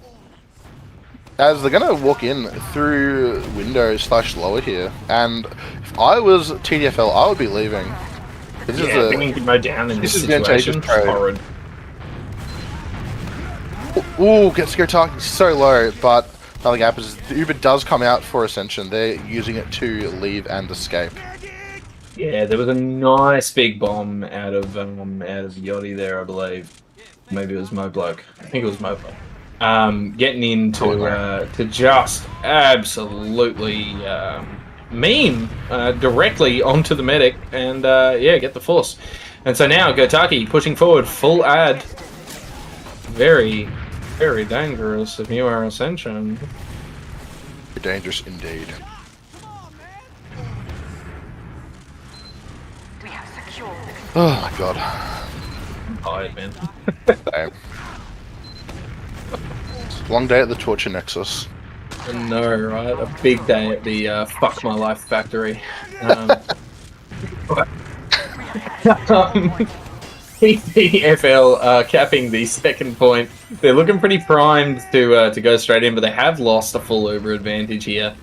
As they're going to walk in through window / lower here, and if I was TDFL, I would be leaving. This is Mo down in this situation. Horrid. Ooh, gets to go target so low, but another gap is the Uber does come out for Ascension. They're using it to leave and escape. Yeah, there was a nice big bomb out of Yachty there, I believe. Maybe it was Mo Bloke. I think it was Mo Bloke. Getting into to just absolutely meme directly onto the medic and get the force. And so now Gotaki pushing forward, full ad. Very, very dangerous if you are Ascension. Dangerous indeed. Oh my god. I'm tired, man. Damn. Long day at the Torture Nexus. I know, right? A big day at the Fuck My Life factory. TDFL capping the second point. They're looking pretty primed to go straight in, but they have lost a full Uber advantage here.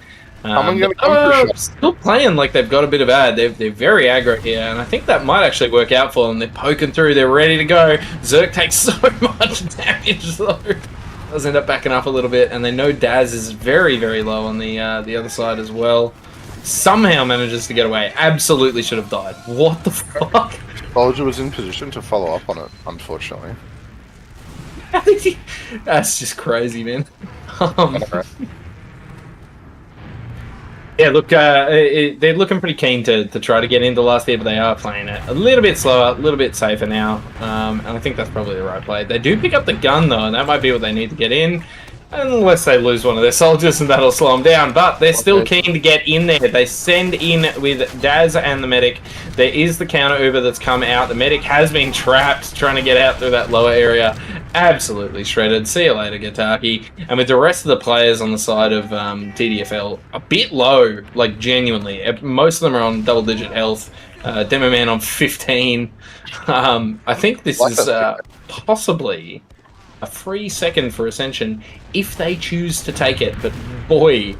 Still playing like they've got a bit of ad. They're very aggro here, and I think that might actually work out for them. They're poking through. They're ready to go. Zerk takes so much damage though. Does end up backing up a little bit, and they know Daz is very, very low on the other side as well. Somehow manages to get away. Absolutely should have died. What the fuck? Soldier was in position to follow up on it, unfortunately. That's just crazy, man. Yeah, look, they're looking pretty keen to try to get into last year, but they are playing it a little bit slower, a little bit safer now, and I think that's probably the right play. They do pick up the gun, though, and that might be what they need to get in, unless they lose one of their soldiers, and that'll slow them down, but they're still keen to get in there. They send in with Daz and the medic. There is the counter Uber that's come out. The medic has been trapped, trying to get out through that lower area. Absolutely shredded. See you later, Gotaki. And with the rest of the players on the side of TDFL, a bit low, like genuinely. Most of them are on double-digit health. Demo Man on 15. I think this is possibly a free second for Ascension if they choose to take it, but boy,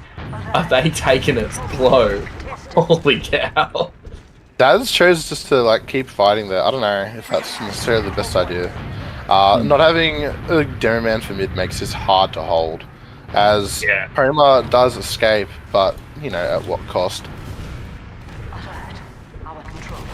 are they taking it slow. Holy cow. Daz chose just to like keep fighting there. I don't know if that's necessarily the best idea. Not having a demo man for mid makes this hard to hold, as Homer does escape, but you know, at what cost?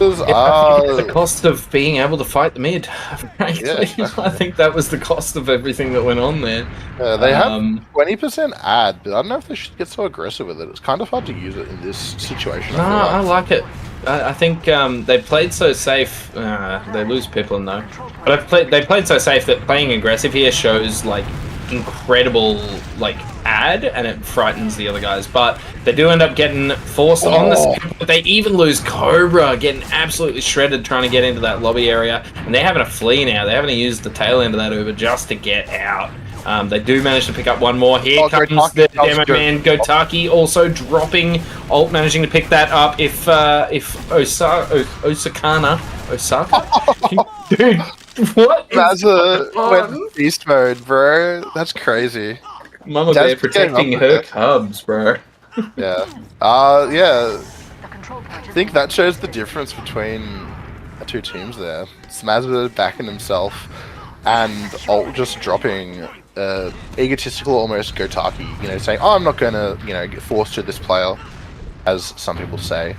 I think it's the cost of being able to fight the mid, frankly. I think that was the cost of everything that went on there. They have 20% ad, but I don't know if they should get so aggressive with it. It's kind of hard to use it in this situation. No, I like it. I think they played so safe. They lose Piplin though, but they played so safe that playing aggressive here shows like incredible like ad, and it frightens the other guys. But they do end up getting forced on the. But they even lose Cobra, getting absolutely shredded trying to get into that lobby area, and they're having to flee now. They're having to use the tail end of that Uber just to get out. They do manage to pick up one more. Here comes the demo man, Gotaki, also dropping ult, managing to pick that up. If Osaka, dude, what? Went beast mode, bro. That's crazy. Mama Bear protecting her cubs, bro. Yeah. Yeah. I think that shows the difference between the two teams there. Smazza backing himself and Alt just dropping egotistical almost Gotaki, you know, saying, oh, I'm not going to, you know, get forced to this player, as some people say,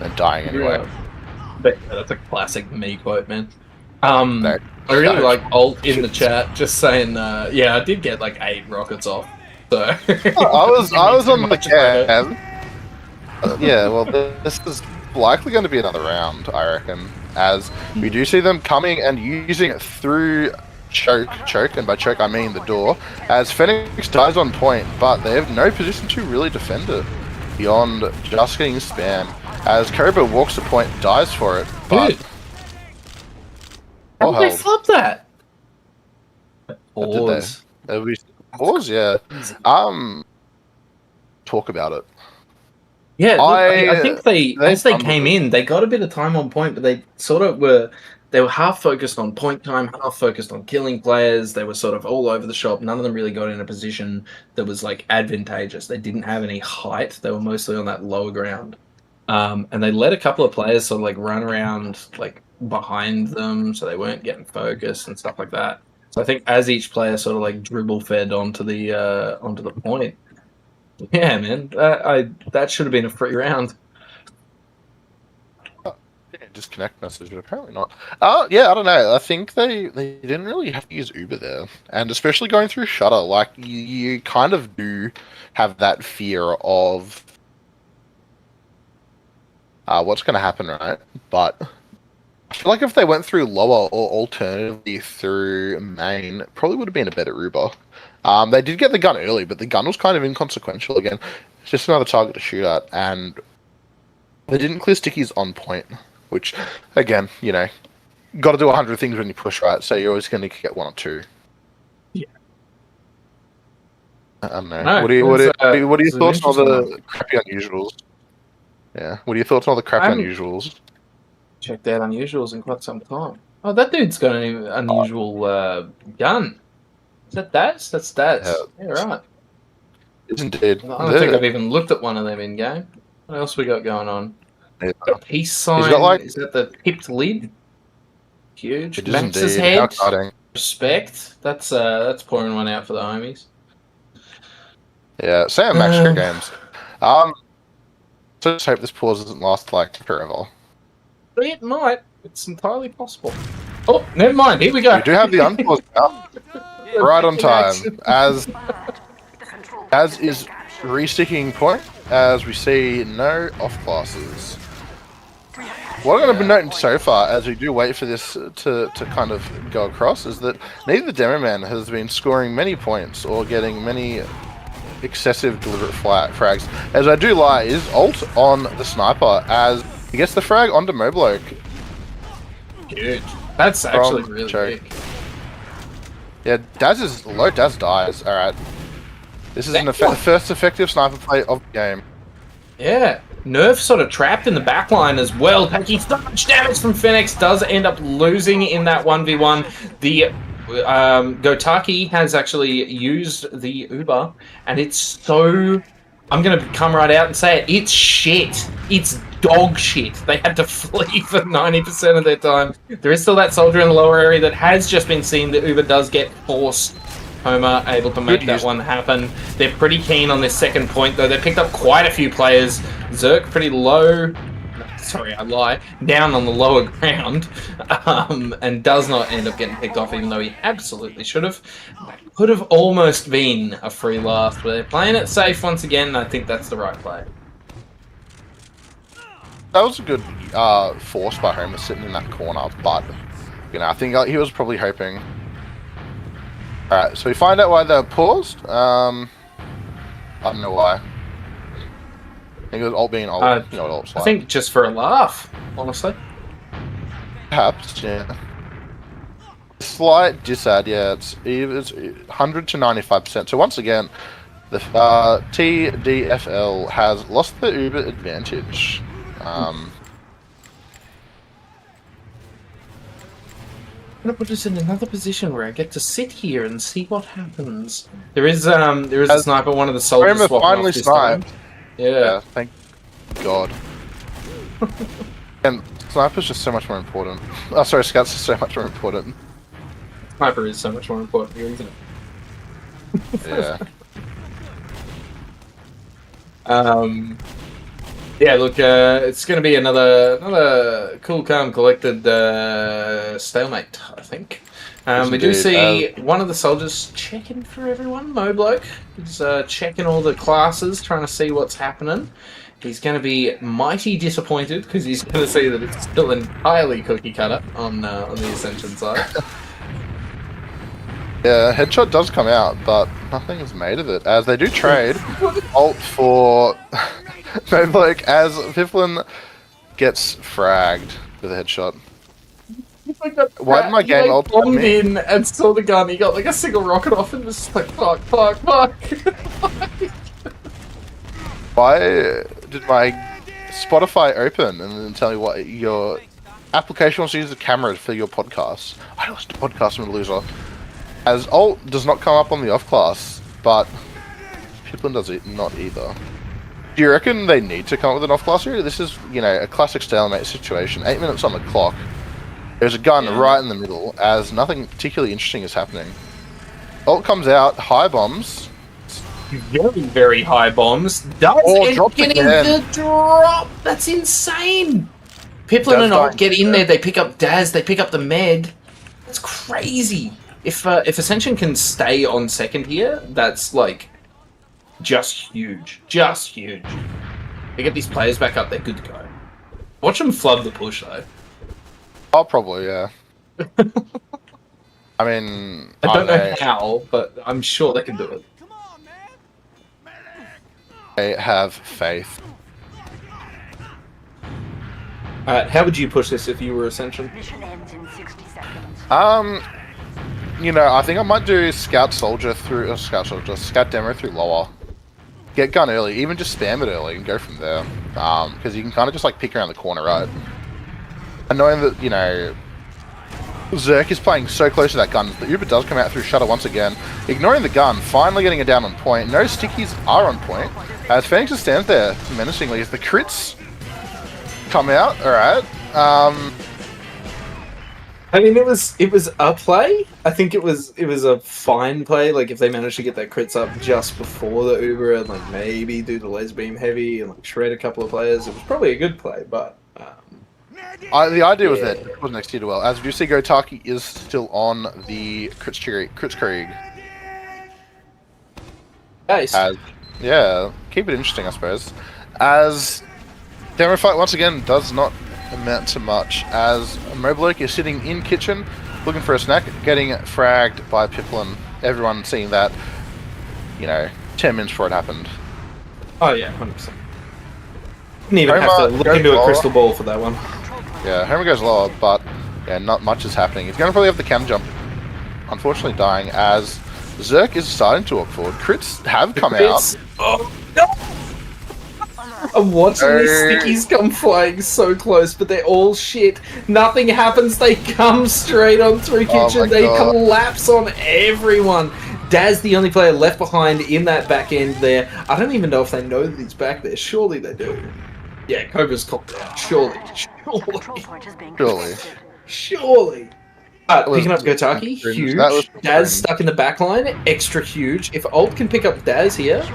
and dying anyway. But that's a classic me quote, man. No. I really like Alt in the chat just saying, yeah, I did get like 8 rockets off. So I was on the cam. Yeah, well, this is likely going to be another round, I reckon, as we do see them coming and using it through choke, and by choke I mean the door, as Phoenix dies on point, but they have no position to really defend it beyond just getting spam, as Cobra walks the point, dies for it, but... Dude. How did they flop that? Pause. Did they? Pause, yeah. Talk about it. Yeah, look, I think they came in, they got a bit of time on point, but they sort of were half focused on point time, half focused on killing players. They were sort of all over the shop. None of them really got in a position that was like advantageous. They didn't have any height. They were mostly on that lower ground. And they let a couple of players sort of like run around like behind them, so they weren't getting focused and stuff like that. So I think as each player sort of like dribble fed onto the point. Yeah, man, that should have been a free round. Disconnect message, but apparently not. Yeah, I don't know. I think they didn't really have to use Uber there, and especially going through Shutter, like you kind of do have that fear of what's going to happen, right? But I feel like if they went through lower or alternatively through main, probably would have been a better Uber. They did get the gun early, but the gun was kind of inconsequential again. It's just another target to shoot at, and they didn't clear stickies on point, which, again, you know, got to do 100 things when you push, right? So you're always going to get 1 or 2. Yeah. I don't know. No, what are your thoughts on the crappy unusuals? Yeah. What are your thoughts on all the crappy unusuals? Checked out unusuals in quite some time. Oh, that dude's got an unusual gun. Is that Daz? That's Daz. Yeah, right. Indeed. I don't think I've even looked at one of them in game. What else we got going on? Yeah. Got a peace sign. He's got, like, is that the tipped lid? Huge. It is Max's indeed. head. Respect. That's pouring one out for the homies. Yeah, same Max games. So just hope this pause doesn't last like forever. It might. It's entirely possible. Oh, never mind. Here we go. We do have the unpause now. Right on time. As is re-sticking point, as we see no off classes. What I'm going to be noting so far, as we do wait for this to kind of go across, is that neither the Demo Man has been scoring many points or getting many excessive deliberate frags. As I do lie, is Alt on the sniper, as he gets the frag onto Mobloke. Dude, that's actually really big. Yeah, Daz is low. Daz dies. Alright. This is the first effective sniper play of the game. Yeah. Nerf sort of trapped in the backline as well, taking so much damage from Phoenix, does end up losing in that 1v1. The Gotaki has actually used the Uber, and it's so... I'm going to come right out and say it. It's shit. It's dog shit. They had to flee for 90% of their time. There is still that soldier in the lower area that has just been seen. The Uber does get forced. Homer able to make that one happen. They're pretty keen on this second point, though. They picked up quite a few players. Zerk pretty low. Sorry, I lie. Down on the lower ground, and does not end up getting picked off, even though he absolutely should have. Could have almost been a free last, but they're playing it safe once again, and I think that's the right play. That was a good force by Homer sitting in that corner, but you know, I think he was probably hoping. Alright, so we find out why they're paused. I don't know why. I think it was Alt being Alt. You know what Alt's like. I think just for a laugh, honestly. Perhaps, yeah. Slight disad, yeah. It's 100 to 95%. So once again, the TDFL has lost the Uber advantage. I'm gonna put us in another position where I get to sit here and see what happens. There is a sniper, one of the soldiers finally sniped. Yeah. Thank God. And sniper's just so much more important. Oh, sorry, scouts are so much more important. Sniper is so much more important here, isn't it? Yeah. Yeah, look, it's going to be another cool, calm, collected stalemate, I think. We do see one of the soldiers checking for everyone, Mobloke. He's checking all the classes, trying to see what's happening. He's going to be mighty disappointed because he's going to see that it's still entirely cookie cutter on the Ascension side. Yeah, headshot does come out, but nothing is made of it, as they do trade ult for Mobloke as Pifflin gets fragged with a headshot. Why did my game ult bombed in and saw the gun, he got like a single rocket off and was just like, fuck. Why did my Spotify open and then tell me what your application wants to use the camera for your podcast? I listen to podcasts, I'm a loser. As ult does not come up on the off class, but Pifflin does it not either. Do you reckon they need to come up with an off class here? This is, a classic stalemate situation. 8 minutes on the clock. There's a gun right in the middle, as nothing particularly interesting is happening. Ult comes out, high bombs. Very, very high bombs. Getting the drop. That's insane. Pifflin and Ult get in there. They pick up Daz. They pick up the med. That's crazy. If Ascension can stay on second here, that's like just huge. Just huge. They get these players back up. They're good to go. Watch them flood the push though. Oh, probably, yeah. I mean, I don't know how, but I'm sure they can do it. I have faith. How would you push this if you were Ascension? I think I might do Scout Demo through lower. Get gun early, even just spam it early and go from there. Because you can kind of just like peek around the corner, right? And knowing that, Zerk is playing so close to that gun, the Uber does come out through Shutter once again, ignoring the gun, finally getting it down on point. No stickies are on point, as Phoenix just stands there menacingly as the crits come out. Alright. I mean, it was a play. I think it was a fine play. Like if they managed to get that crits up just before the Uber and like maybe do the les beam heavy and like shred a couple of players, it was probably a good play. But the idea was that it wasn't executed well. As you see, Gotaki is still on the crits Krieg. Nice. Yeah, keep it interesting, I suppose. As Demo fight once again does not amount to much, as Mobloke is sitting in kitchen looking for a snack, getting fragged by Pifflin. Everyone seeing that, 10 minutes before it happened. Oh yeah, 100%. Didn't even have to look into a crystal ball for that one. Yeah, Homer goes lower, but yeah, not much is happening. He's going to probably have the cam jump. Unfortunately dying, as Zerk is starting to walk forward. Crits have come out. Oh no! I'm watching these stickies come flying so close, but they're all shit. Nothing happens. They come straight on through kitchen. They collapse on everyone. Daz, the only player left behind in that back end there. I don't even know if they know that he's back there. Surely they do. Yeah, Cobra's cocked out. Surely. Picking up Gotaki, huge. Daz stuck in the back line, extra huge. If Ult can pick up Daz here,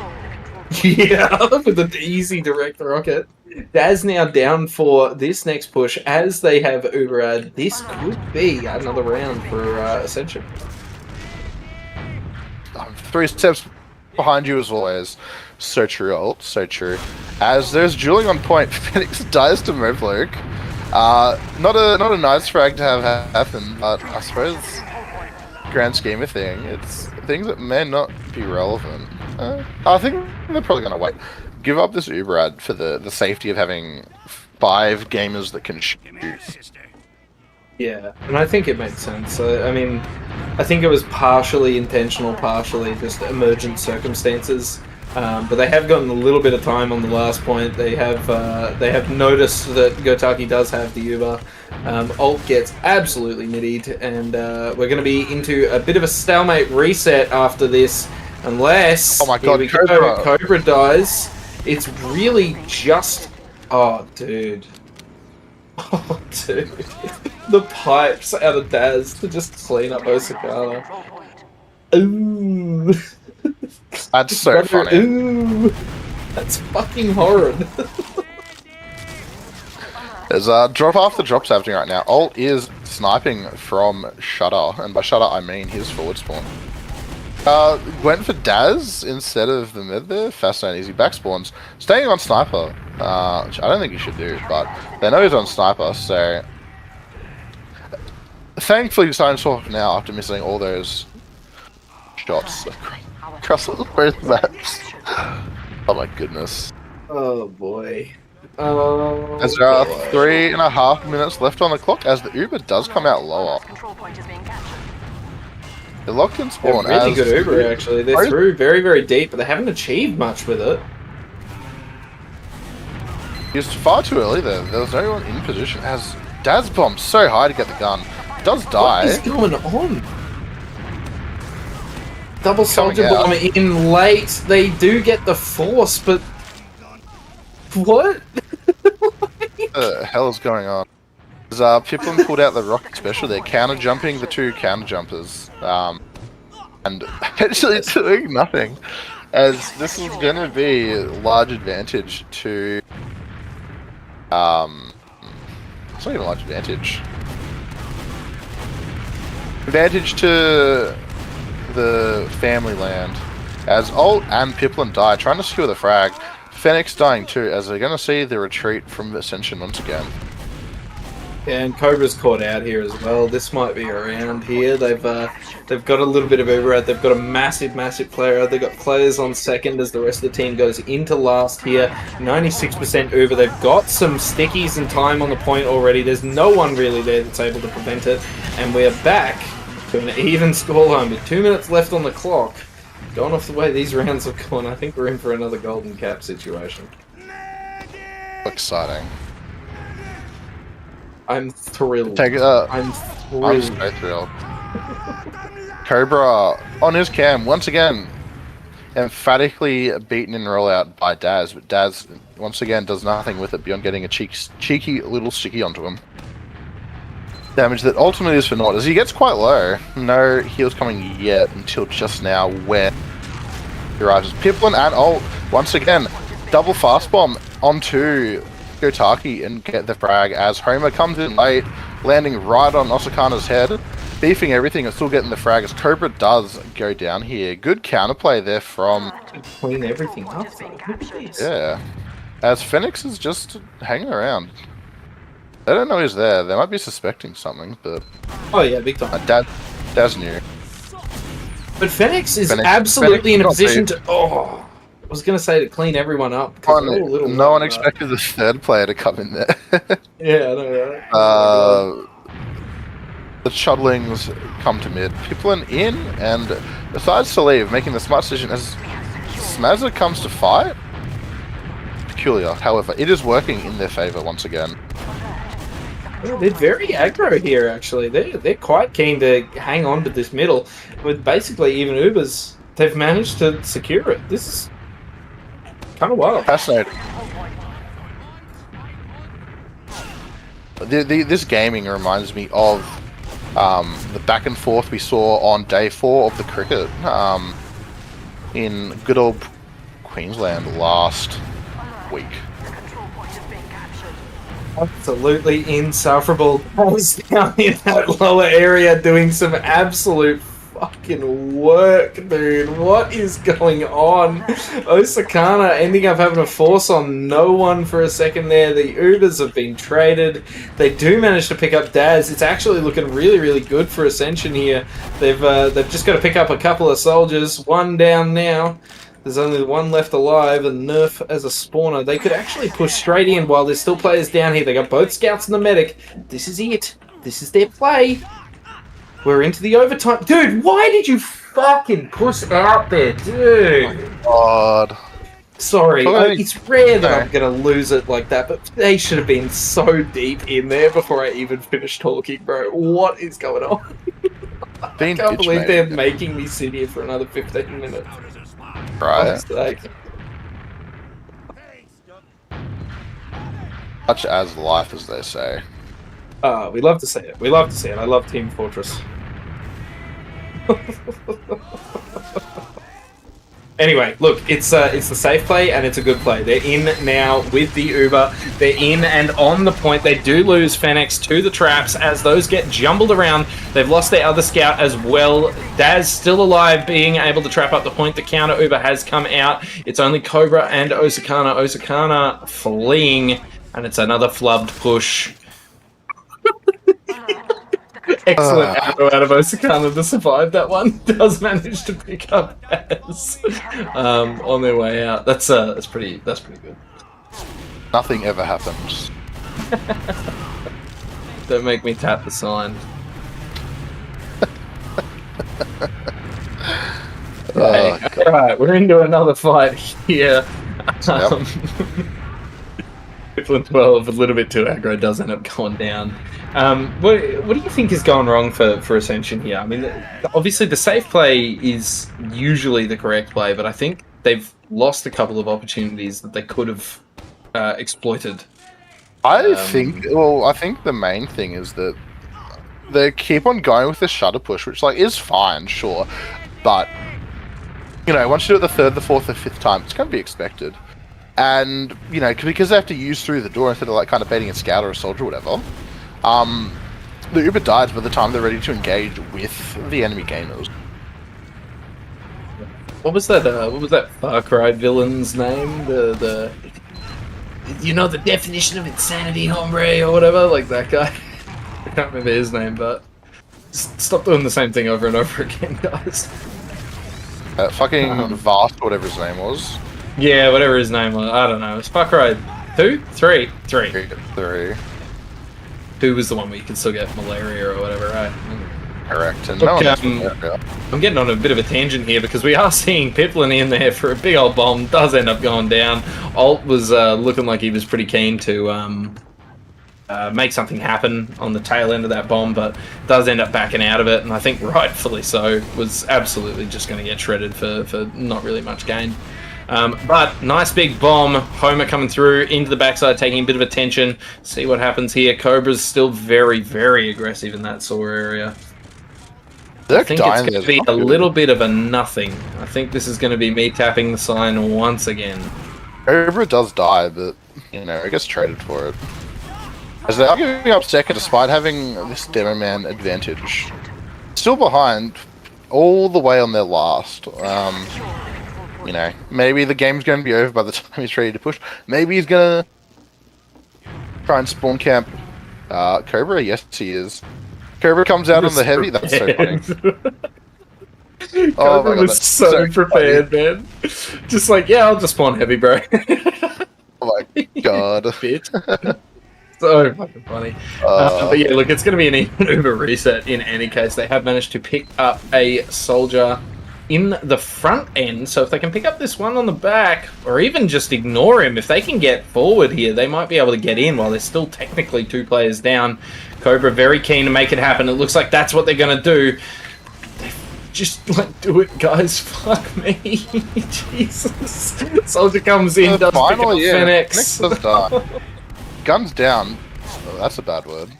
yeah, with an easy direct rocket. Daz now down for this next push. As they have Uberad, this could be another round for Ascension. 3 steps behind you as always. So true, Ult, so true. As there's dueling on point, Phoenix dies to Mobloke. Not a nice frag to have happen, but I suppose grand scheme of thing, it's things that may not be relevant. I think they're probably gonna wait. Give up this Uber ad for the safety of having 5 gamers that can shoot. Yeah, and I think it makes sense. I mean, I think it was partially intentional, partially just emergent circumstances. But they have gotten a little bit of time on the last point. They have noticed that Gotaki does have the Uber. Ult gets absolutely nittied, and we're going to be into a bit of a stalemate reset after this, unless oh my god, Cobra dies. It's really just... Oh, dude. Oh, dude. The pipes out of Daz to just clean up Osakana. Ooh. That's so funny. Ooh. That's fucking horrid. There's drop after drops happening right now. Ult is sniping from Shutter, and by Shutter I mean his forward spawn. Went for Daz instead of the mid there. Fascinating. He back spawns. Staying on Sniper, which I don't think he should do, but they know he's on Sniper, so... Thankfully he's starting to talk now after missing all those shots across both maps. Oh my goodness. Oh boy. Oh, as there are 3.5 minutes left on the clock, as the Uber does come out lower. They're locked in spawn. They're really good Uber, actually. They're through very, very deep, but they haven't achieved much with it. It's far too early there. There was no one in position, as Daz bombed so high to get the gun. Does die. What is going on? Double soldier bomb in late. They do get the force, but... What? What the hell is going on? As Piplin pulled out the rocket special, they're counter jumping the two counter jumpers, and actually doing nothing. As this is going to be a large advantage to, it's not even a large advantage. Advantage to the family land, as Ult and Piplin die, trying to secure the frag. Fenix dying too, as they're going to see the retreat from Ascension once again. Yeah, and Cobra's caught out here as well. This might be around here. They've got a little bit of Uber out. They've got a massive player out. They've got players on second as the rest of the team goes into last here. 96% Uber. They've got some stickies and time on the point already. There's no one really there that's able to prevent it. And we're back to an even scoreline with 2 minutes left on the clock. Going off the way these rounds have gone, I think we're in for another golden cap situation. Exciting. I'm thrilled. I'm thrilled. I'm so thrilled. Cobra on his cam once again, emphatically beaten in rollout by Daz, but Daz once again does nothing with it beyond getting a cheeky little sticky onto him. Damage that ultimately is for naught, as he gets quite low. No heals coming yet until just now, where he arrives as Piplin and Ult once again double fast bomb onto Gotaki and get the frag, as Homer comes in late, landing right on Osakana's head, beefing everything and still getting the frag, as Cobra does go down here. Good counterplay there from... Clean everything up though. Yeah. As Fenix is just hanging around. They don't know he's there. They might be suspecting something, but... Oh yeah, big time. Daz knew. But Fenix is absolutely in a position to... Oh, I was going to say to clean everyone up. No one expected the third player to come in there. Yeah, I know, right? The Chudlings come to mid. Piplin in and decides to leave, making the smart decision as Smazza comes to fight. Peculiar. However, it is working in their favor once again. Yeah, they're very aggro here, actually. They're quite keen to hang on to this middle. With basically even Ubers, they've managed to secure it. This is kind of wild. Fascinating. This gaming reminds me of the back and forth we saw on day 4 of the cricket in good old Queensland last week. Absolutely insufferable. Guys down in that lower area doing some absolute fucking work, dude. What is going on? Osakana ending up having a force on no one for a second there. The Ubers have been traded. They do manage to pick up Daz. It's actually looking really, really good for Ascension here. They've just got to pick up a couple of soldiers. One down now. There's only one left alive, and Nerf as a spawner. They could actually push straight in while there's still players down here. They got both scouts and the medic. This is it. This is their play. We're into the overtime. Dude, why did you fucking push out there, dude? Oh my god. Sorry, it's rare that I'm going to lose it like that, but they should have been so deep in there before I even finished talking, bro. What is going on? I can't believe they're making me sit here for another 15 minutes. Right. much as life, as they say. We love to see it. We love to see it. I love Team Fortress. Anyway, look, it's the safe play and it's a good play. They're in now with the Uber. They're in and on the point. They do lose Fenix to the traps as those get jumbled around. They've lost their other scout as well. Daz still alive, being able to trap up the point. The counter Uber has come out. It's only Cobra and Osakana. Osakana fleeing, and it's another flubbed push. Excellent arrow out of Osakana to survive that one. Does manage to pick up Daz on their way out. That's pretty good. Nothing ever happens. Don't make me tap the sign. Alright, we're into another fight here. Pifflin 12, a little bit too aggro, does end up going down. What do you think is going wrong for Ascension here? I mean, obviously the safe play is usually the correct play, but I think they've lost a couple of opportunities that they could have exploited. I think the main thing is that they keep on going with the shutter push, which is fine, sure, but once you do it the third, the fourth, the fifth time, it's going to be expected. And because they have to use through the door instead of kind of baiting a scout or a soldier or whatever, the Uber dies by the time they're ready to engage with the enemy gamers. What was that Far Cry villain's name? The definition of insanity, hombre, or whatever, like that guy. I can't remember his name, but stop doing the same thing over and over again, guys. Fucking Vast, whatever his name was. Yeah, whatever his name was. I don't know. It's Far Cry 2? 3? 3. 2 was the one where you could still get malaria or whatever, right? Correct. And look, I'm getting on a bit of a tangent here because we are seeing Pifflin in there for a big old bomb. Does end up going down. Alt was looking like he was pretty keen to make something happen on the tail end of that bomb, but does end up backing out of it, and I think rightfully so. Was absolutely just going to get shredded for not really much gain. But nice big bomb. Homer coming through into the backside, taking a bit of attention. See what happens here. Cobra's still very, very aggressive in that SOAR area. I think it's going to be a little bit of a nothing. I think this is going to be me tapping the sign once again. Cobra does die, but, it gets traded for it. As they are giving up second despite having this Demo Man advantage. Still behind, all the way on their last. Maybe the game's going to be over by the time he's ready to push. Maybe he's going to try and spawn camp Cobra. Yes, he is. Cobra comes out on the heavy. That's so funny. Cobra was so prepared, man. Just I'll just spawn heavy, bro. Oh my god. Bitch. So fucking funny. But yeah, look, it's going to be an even Uber reset in any case. They have managed to pick up a soldier in the front end, so if they can pick up this one on the back, or even just ignore him, if they can get forward here, they might be able to get in while they're still technically 2 players down. Cobra very keen to make it happen. It looks like that's what they're going to do. Just, do it, guys. Fuck me. Jesus. Soldier comes in, does finally, pick up Fenix. Fenix does die. Guns down. Oh, that's a bad word.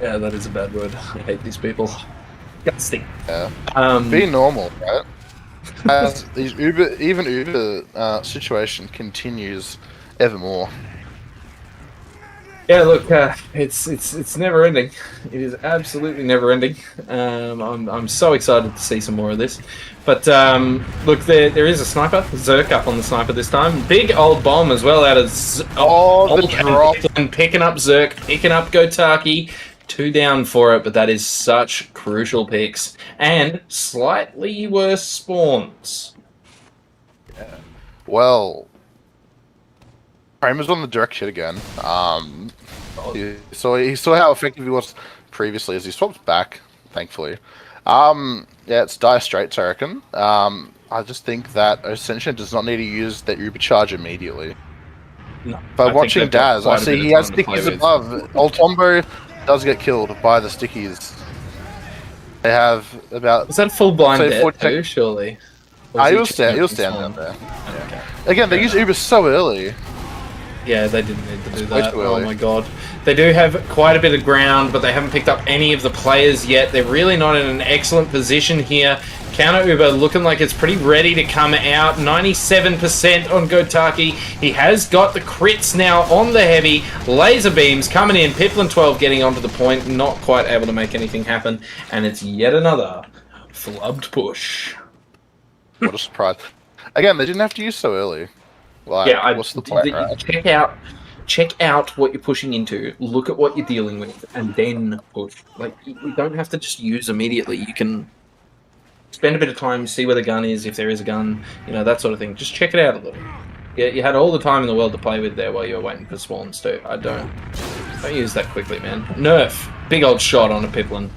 Yeah, that is a bad word. I hate these people. Disgusting. Yeah. Be normal, right? As these Uber situation continues evermore. Yeah, look, it's never ending. It is absolutely never ending. I'm so excited to see some more of this. But look, there is a sniper, Zerk up on the sniper this time. Big old bomb as well out of the drop. And picking up Zerk, picking up Gotaki. 2 down for it, but that is such crucial picks. And slightly worse spawns. Yeah. Well, Kramer's on the direct shit again. He saw how effective he was previously as he swapped back, thankfully. Yeah, it's dire straits, I reckon. I just think that Ascension does not need to use that Uber charge immediately. No, but watching Daz, I see he has stickies above. Oltombo does get killed by the stickies. They have about... Was that full blind dead too, surely? He'll stand down there. Yeah. Okay. Again, they use Uber so early. Yeah, they didn't need to do Way that. too Oh early. my god. They do have quite a bit of ground, but they haven't picked up any of the players yet. They're really not in an excellent position here. Counter Uber looking like it's pretty ready to come out. 97% on Gotaki. He has got the crits now on the heavy. Laser beams coming in. Piplin 12 getting onto the point. Not quite able to make anything happen. And it's yet another flubbed push. What a surprise. Again, they didn't have to use so early. Like, Yeah, what's the point, right? check out what you're pushing into, look at what you're dealing with, and then push. Like, you don't have to just use immediately. You can spend a bit of time, see where the gun is, if there is a gun, you know, that sort of thing. Just check it out a little. Yeah, you had all the time in the world to play with there while you were waiting for spawns too. Don't use that quickly, man. Nerf. Big old shot on a Piplin.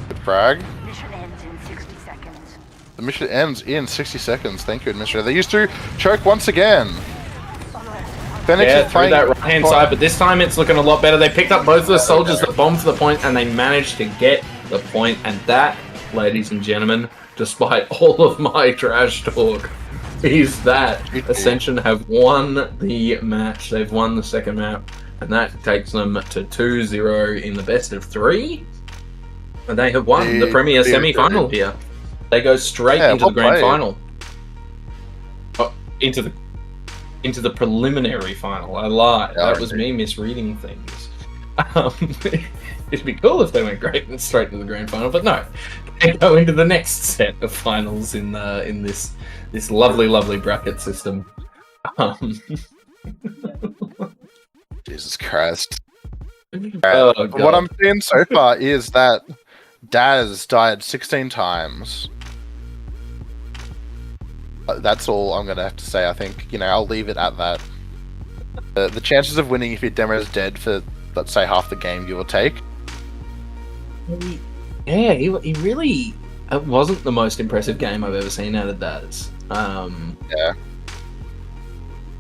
Good frag. Mission ends in 60 seconds. The mission ends in 60 seconds. Thank you, Administrator. They used to choke once again. Phoenix Yeah, is through playing that right-hand side, but this time it's looking a lot better. They picked up both of the soldiers that bombed for the point, and they managed to get the point. And that, ladies and gentlemen, despite all of my trash talk, is that Ascension have won the match. They've won the second map, and that takes them to 2-0 in the best of 3. And they have won the Premier semi-final here. They go straight into the grand final. Oh, into the preliminary final. I lied. That was me misreading things. It'd be cool if they went straight to the grand final, but no. They go into the next set of finals in this lovely bracket system. Jesus Christ. Oh, God. What I'm seeing so far is that Daz died 16 times. That's all I'm going to have to say, I think. You know, I'll leave it at that. The chances of winning if your demo is dead for, let's say, half the game, give or take. Yeah, he really... It wasn't the most impressive game I've ever seen out of Daz. Yeah.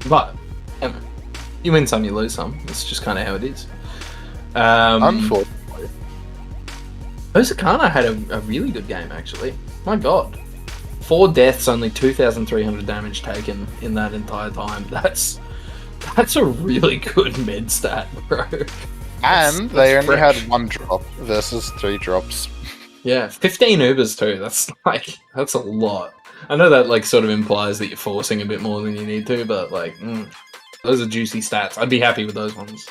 But, you win some, you lose some. It's just kind of how it is. Unfortunately. Osakana had a really good game, actually. My god. 4 deaths, only 2,300 damage taken in that entire time. That's a really good med stat, bro. And they only had 1 drop versus 3 drops. Yeah, 15 Ubers too. That's a lot. I know that like sort of implies that you're forcing a bit more than you need to, but like those are juicy stats. I'd be happy with those ones.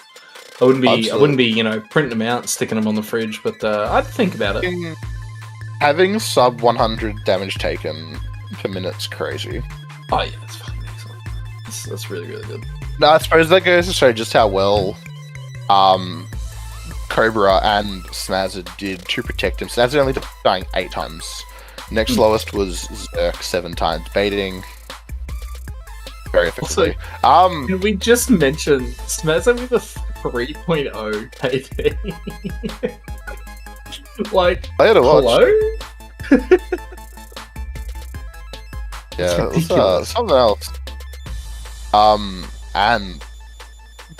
I wouldn't be, you know, printing them out and sticking them on the fridge, but I'd think about it. Having sub 100 damage taken per minute's crazy. Oh yeah, that's fucking excellent. That's really, really good. No, I suppose that goes to show just how well Cobra and Smazza did to protect him. Smazza only dying 8 times. Next lowest was Zerk 7 times, baiting very effectively. Also, can we just mention Smazza with a 3.0 KD? Like, Play it a watch. hello? Yeah, it was, something else. And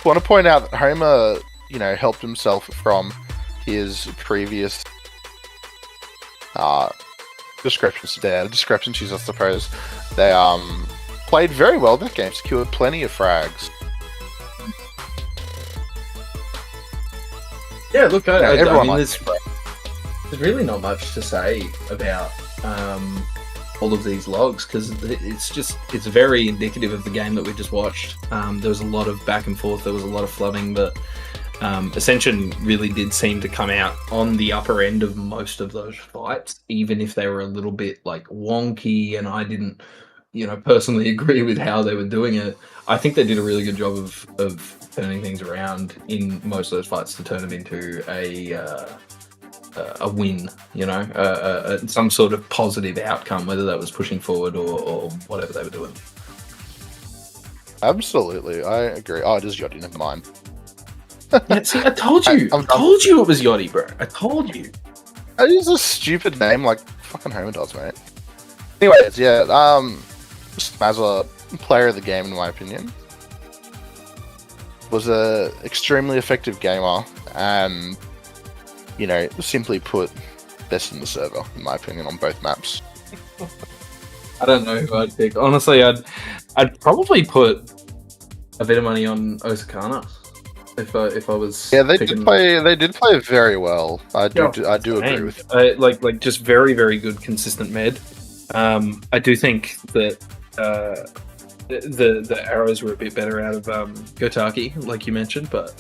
want to point out that Homer, you know, helped himself from his previous discrepancies, I suppose. They played very well that game, secured plenty of frags. Yeah, look, I everyone mean, likes there's really not much to say about all of these logs, because it's very indicative of the game that we just watched. There was a lot of back and forth, there was a lot of flubbing, but Ascension really did seem to come out on the upper end of most of those fights, even if they were a little bit like wonky, and I didn't, you know, personally agree with how they were doing it. I think they did a really good job of turning things around in most of those fights to turn them into a win, you know, some sort of positive outcome, whether that was pushing forward or whatever they were doing. Absolutely, I agree. Oh, it is Yachty, never mind. Yeah, see, I told you. I told you it was Yachty, bro. I told you. That is a stupid name like fucking Homer does, mate. Anyways, yeah, Smazza, player of the game in my opinion, was a extremely effective gamer and, you know, simply put, best in the server in my opinion on both maps. I don't know who I'd pick. Honestly, I'd probably put a bit of money on Osakana. If I was they picking... did play very well. I do agree with you. Like just very, very good consistent med. I do think that the arrows were a bit better out of Gotaki, like you mentioned, but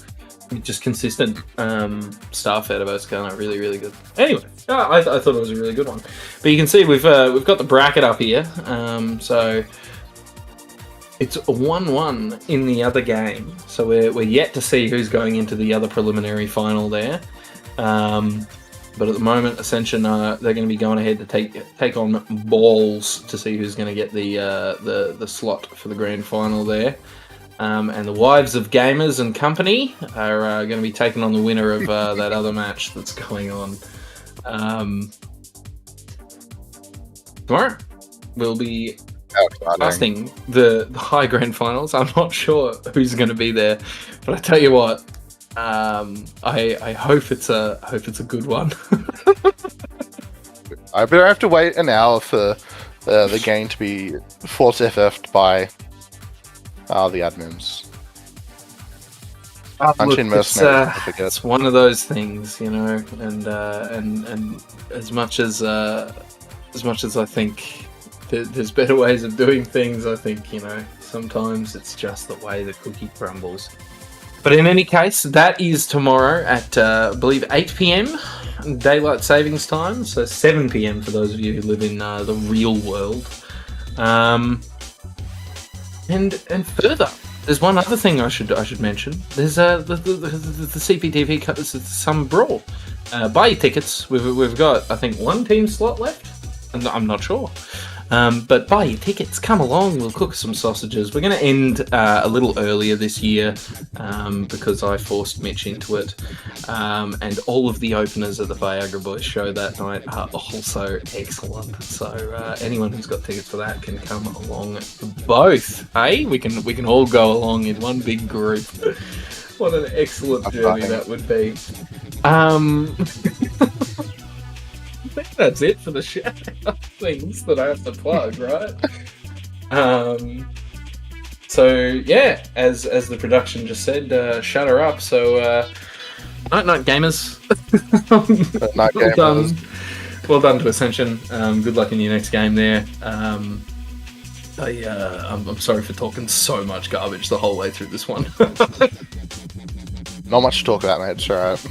just consistent stuff out of Osakana, really, really good. Anyway, I thought it was a really good one. But you can see we've got the bracket up here, so it's a 1-1 in the other game. So we're yet to see who's going into the other preliminary final there. But at the moment, Ascension they're going to be going ahead to take on Balls to see who's going to get the slot for the grand final there. And the Wives of Gamers and Company are going to be taking on the winner of that other match that's going on. Tomorrow we'll be casting the high grand finals. I'm not sure who's going to be there, but I tell you what, I hope it's a good one. I better have to wait an hour for the game to be force FF'd by the admins. Look, it's one of those things, you know, and as much as I think there's better ways of doing things, I think, you know, sometimes it's just the way the cookie crumbles. But in any case, that is tomorrow at, I believe, 8 p.m. Daylight Savings Time, so 7 p.m. for those of you who live in the real world. And further, there's one other thing I should mention. There's the CPTV Summer Brawl. Buy your tickets. We've got, I think, one team slot left, and I'm not sure. But buy your tickets, come along, we'll cook some sausages. We're going to end a little earlier this year because I forced Mitch into it. And all of the openers at the Viagra Boys show that night are also excellent. So anyone who's got tickets for that can come along both. Hey, we can all go along in one big group. What an excellent journey that would be. I think that's it for the shout-out things that I have to plug, right? So yeah, as the production just said, shut her up. So night gamers. Night gamers. Well done to Ascension. Good luck in your next game there. I'm sorry for talking so much garbage the whole way through this one. Not much to talk about, mate. It's alright.